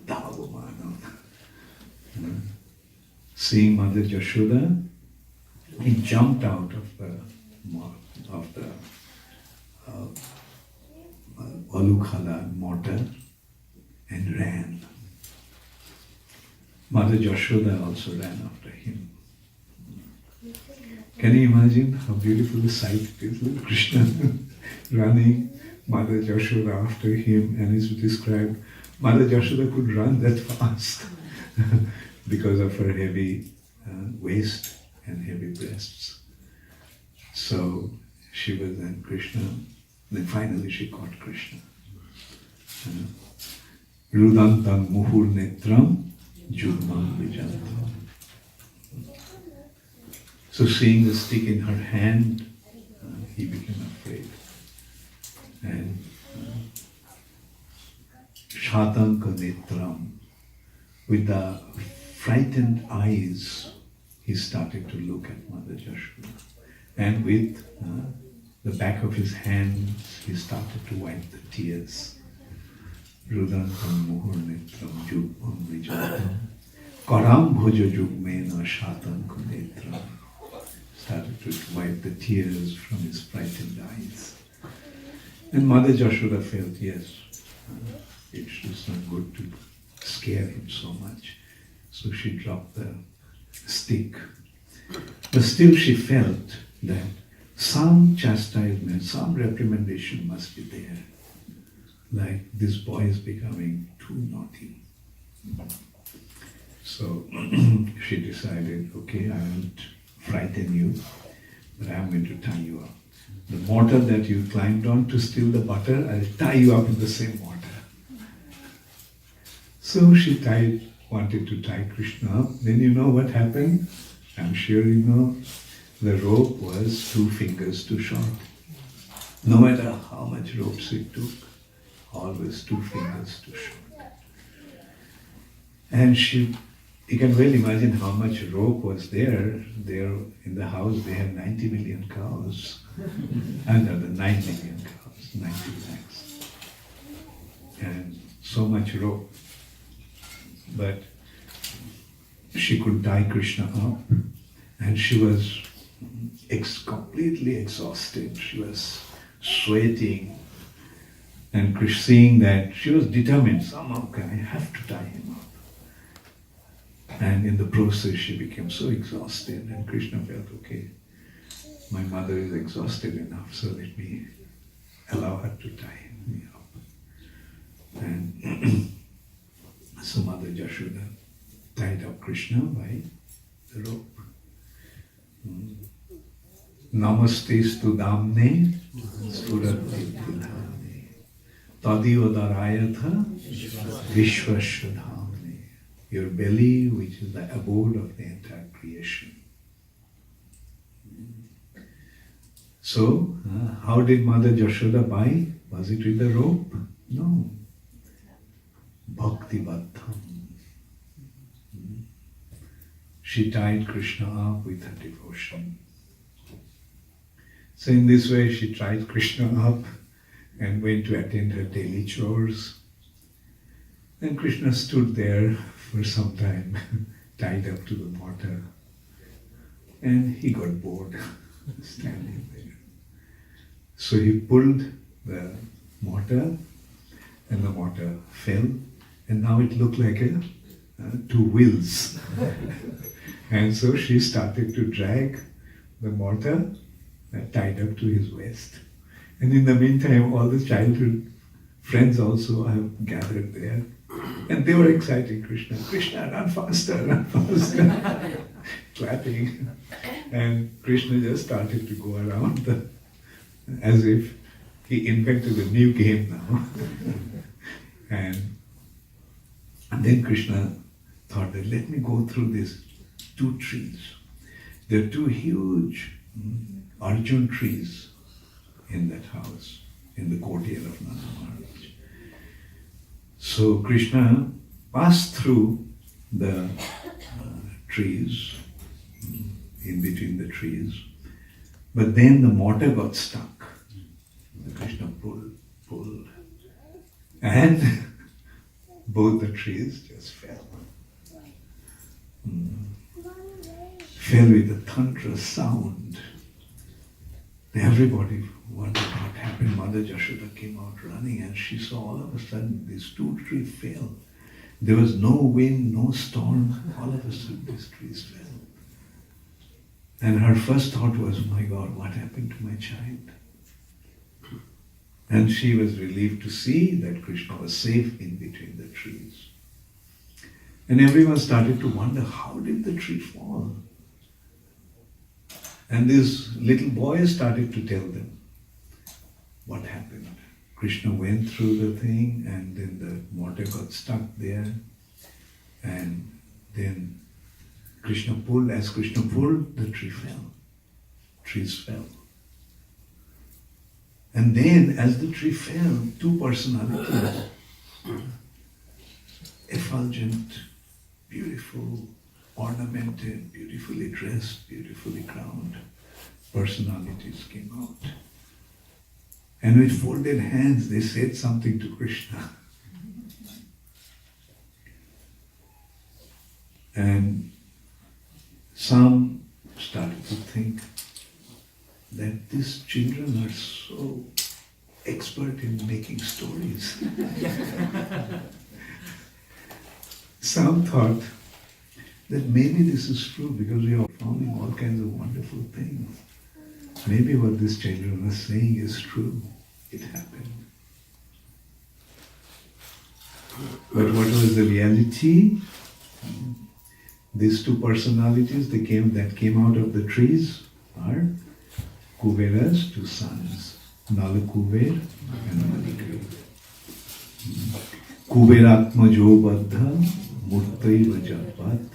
dhavumanam. Seeing Mother Jashoda, he jumped out of the Alukhala mortar and ran. Mother Yashoda also ran after him. Can you imagine how beautiful the sight it is? Little Krishna running, Mother Yashoda after him, and it's described Mother Yashoda could run that fast because of her heavy waist and heavy breasts. So she was then Krishna. Then finally she caught Krishna. Rudantam muhur netram jugmam vijantam. So seeing the stick in her hand, he became afraid. And shatanka netram, with the frightened eyes, he started to look at Mother Yashoda. And with the back of his hands, he started to wipe the tears. Rudantam muhur netram jugmam vijantam. Karam bhoja jugmena shatanka netram. Started to wipe the tears from his frightened eyes. And Mother Yashoda felt, yes, it's not good to scare him so much. So she dropped the stick. But still she felt that some chastisement, some reprimandation must be there. Like this boy is becoming too naughty. So she decided, okay, I won't frighten you, but I'm going to tie you up. The mortar that you climbed on to steal the butter, I'll tie you up in the same mortar. So she wanted to tie Krishna up. Then you know what happened? I'm sure you know. The rope was 2 fingers too short. No matter how much ropes it took, always 2 fingers too short. And you can well imagine how much rope was there. There in the house they had 90 million cows. And the 9 million cows, 90 lakhs. And so much rope. But she could tie Krishna up, and she was completely exhausted. She was sweating, and seeing that, she was determined, somehow I have to tie him up. And in the process she became so exhausted, and Krishna felt, okay, my mother is exhausted enough, so let me allow her to tie me up. And so Mother Yashoda tied up Krishna by the rope. Namaste stu damne surati pradhane tadiyo darayatha vishvasvadhamne. Your belly, which is the abode of the entire creation. So, how did Mother Yashoda buy? Was it with the rope? No. Bhakti Baddham. She tied Krishna up with her devotion. So in this way she tied Krishna up and went to attend her daily chores. And Krishna stood there for some time, tied up to the mortar. And he got bored standing there. So he pulled the mortar, and the mortar fell, and now it looked like 2 wheels. And so she started to drag the mortar tied up to his waist. And in the meantime, all the childhood friends also have gathered there. And they were exciting Krishna. Krishna, run faster, run faster. Clapping. And Krishna just started to go around as if he invented a new game now. And then Krishna thought that let me go through these 2 trees. There are 2 huge Arjun trees in that house, in the courtyard of Nanda Maharaj. So Krishna passed through the trees, in between the trees, but then the mortar got stuck. Krishna pulled, and both the trees just fell. Fell with a thunderous sound. Everybody wondered what happened? Mother Jashoda came out running and she saw all of a sudden these two trees fell. There was no wind, no storm. All of a sudden these trees fell. And her first thought was, my God, what happened to my child? And she was relieved to see that Krishna was safe in between the trees. And everyone started to wonder, how did the tree fall? And these little boys started to tell them what happened. Krishna went through the thing and then the mortar got stuck there. And then as Krishna pulled, the tree fell. Trees fell. And then as the tree fell, two personalities, effulgent, beautiful, ornamented, beautifully dressed, beautifully crowned personalities came out. And with folded hands they said something to Krishna. And some started to think that these children are so expert in making stories. Some thought that maybe this is true because we are founding all kinds of wonderful things. Maybe what these children are saying is true. It happened. But what was the reality? These two personalities that came out of the trees are Kubera's two sons, Nalakuber and Manikriv. Kuberatmajo baddha murtai vajapat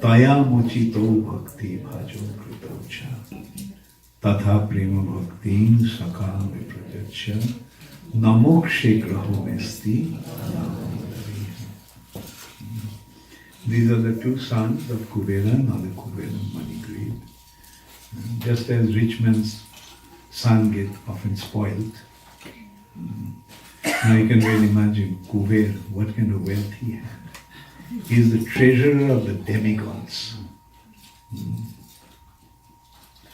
taya mochito bhakti bhajo kritocha tatha prema bhaktin sakam viprajacha namokshe graho mesti. These are the two sons of Kubera, Nalakuber and Manikriv. Just as rich man's son gets often spoiled. Now you can really imagine Kuber, what kind of wealth he had. He is the treasurer of the demigods.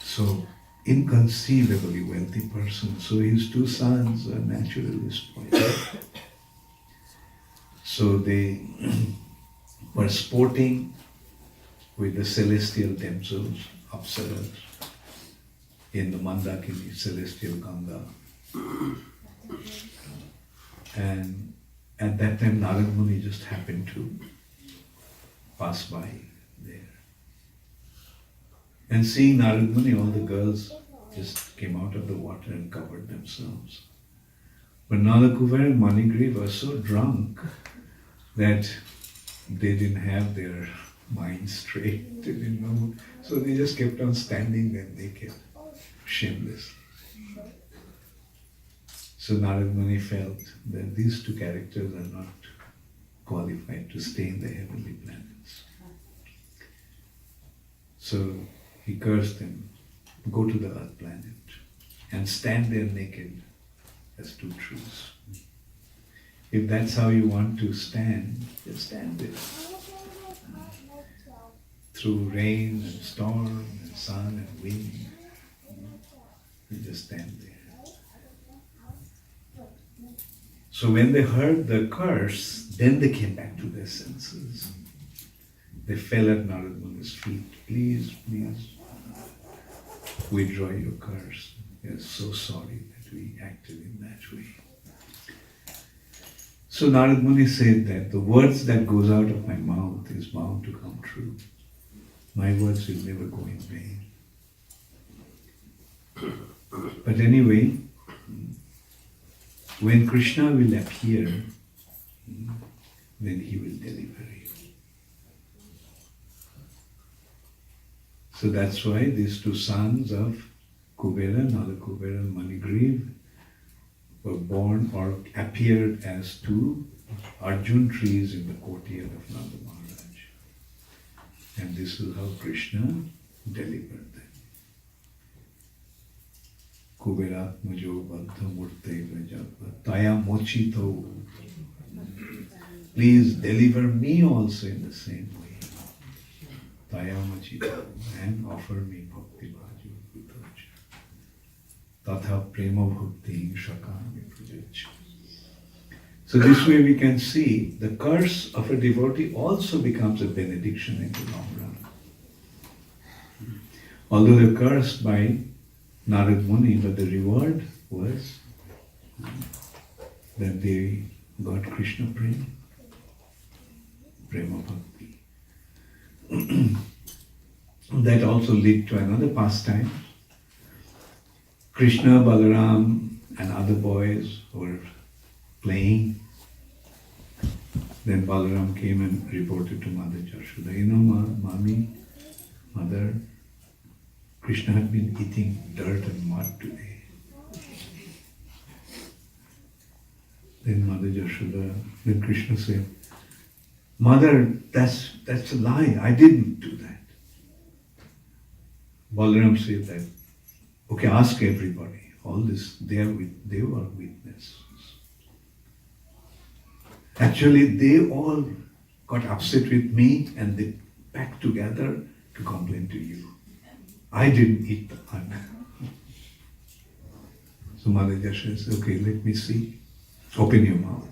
So, inconceivably wealthy person. So his two sons are naturally spoiled. So they were sporting with the celestial damsels, Apsaras, in the Mandakini celestial Ganga. And at that time Narad Muni just happened to pass by there. And seeing Narad Muni, all the girls just came out of the water and covered themselves. But Nalakuber and Manikriv were so drunk that they didn't have their minds straight, they didn't know. So they just kept on standing there naked, shameless. So Narad Muni felt that these two characters are not qualified to stay in the heavenly planets. So he cursed them, go to the earth planet and stand there naked as two trees. If that's how you want to stand, just stand there. Through rain and storm and sun and wind, you just stand there. So when they heard the curse, then they came back to their senses. They fell at Narad Muni's feet. Please, please, withdraw your curse. We are so sorry that we acted in that way. So Narad Muni said that the words that goes out of my mouth is bound to come true. My words will never go in vain. But anyway, when Krishna will appear, then he will deliver you. So that's why these two sons of Kubera, Nalakuber and Manikriv, were born or appeared as two Arjun trees in the courtyard of Nanda Maharaj. And this is how Krishna delivered them. Kuberatmajo baddha murte vrajapa taya mochito. Please deliver me also in the same way. Taya mochito, and offer me bhakti bhaju. Tatha prema bhakti shakami prajachya. So this way we can see the curse of a devotee also becomes a benediction in the long run. Although they were cursed by Narad Muni, but the reward was that they got Krishna prema bhakti. That also led to another pastime. Krishna, Balaram and other boys were playing. Then Balaram came and reported to Mother Yashoda, you know, Mommy, Mother, Krishna had been eating dirt and mud today. Then Mother Yashoda, then Krishna said, Mother, that's a lie, I didn't do that. Balaram said that, okay, ask everybody. All this, they were witnesses. Actually, they all got upset with me and they packed together to complain to you. I didn't eat the mud. So Mother Yashoda said, okay, let me see. Open your mouth.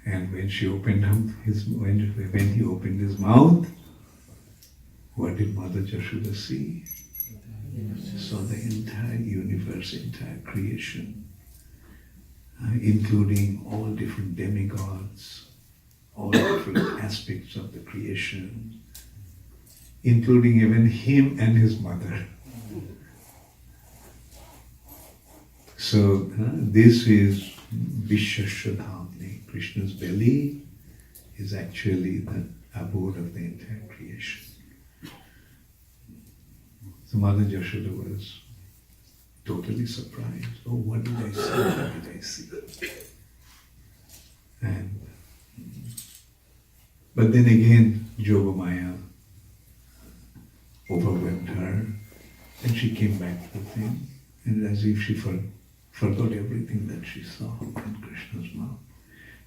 And when she opened when he opened his mouth, what did Mother Yashoda see? She saw the entire universe, entire creation, including all different demigods, all different aspects of the creation, including even him and his mother. So this is Vishwashadhamni. Krishna's belly is actually the abode of the entire creation. So Mother Yashoda was totally surprised. Oh, what did I see? What did I see? But then again, Yogamaya overwhelmed her, and she came back with him, and as if she forgot everything that she saw in Krishna's mouth,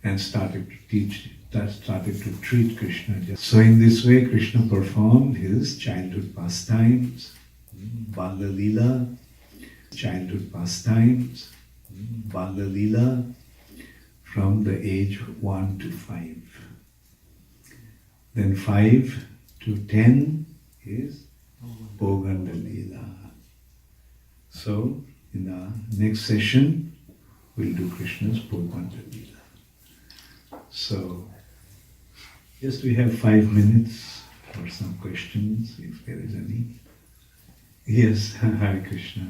and started to treat Krishna. So in this way, Krishna performed his childhood pastimes, Bala Lila, childhood pastimes, Bala Lila, from the age 1 to 5. Then 5 to 10 is Boganda Lila. So in the next session, we'll do Krishna's Boganda Lila. So just we have 5 minutes for some questions, if there is any. Yes, Hare Krishna.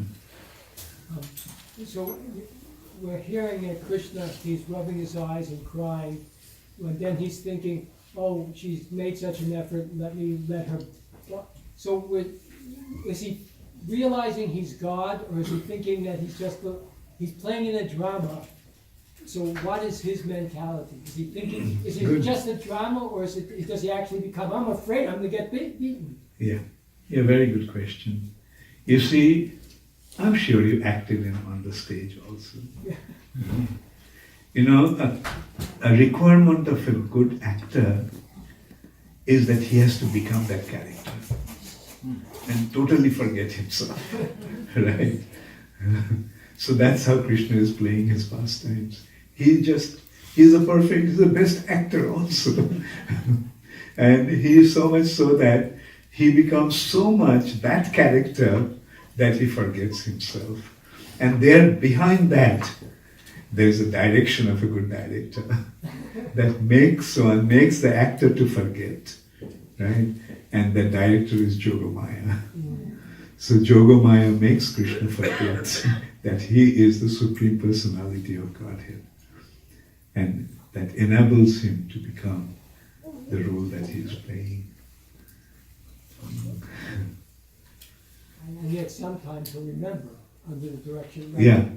So we're hearing that Krishna, he's rubbing his eyes and crying, and then he's thinking, oh, she's made such an effort, let her. So is he realizing he's God, or is he thinking that he's playing in a drama? So what is his mentality? Is he thinking, is it just a drama, or does he actually become, I'm afraid I'm going to get beaten? Yeah, very good question. You see, I'm sure you acted on the stage also. Yeah. Mm-hmm. You know, a requirement of a good actor is that he has to become that character and totally forget himself, right? So that's how Krishna is playing his pastimes. He's the best actor also. And he is so much so that he becomes so much that character that he forgets himself. And there, behind that, there's a direction of a good director that makes the actor to forget, right? And the director is Yogamaya. So Yogamaya makes Krishna forget that he is the Supreme Personality of Godhead, and that enables him to become the role that he is playing. And yet sometimes he'll remember under the direction. Right? Yeah.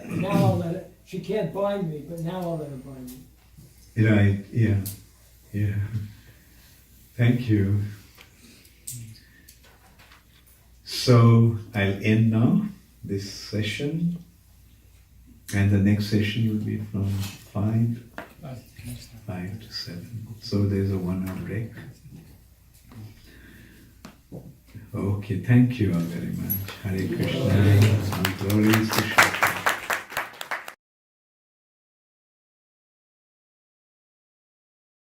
Now I'll let it. She can't bind me, but now I'll let her bind me. Right. Yeah. Thank you. So I'll end now this session, and the next session will be from 5 to 7. So there's a 1 hour break. Okay, thank you all very much. Hare Krishna. All glories to Shri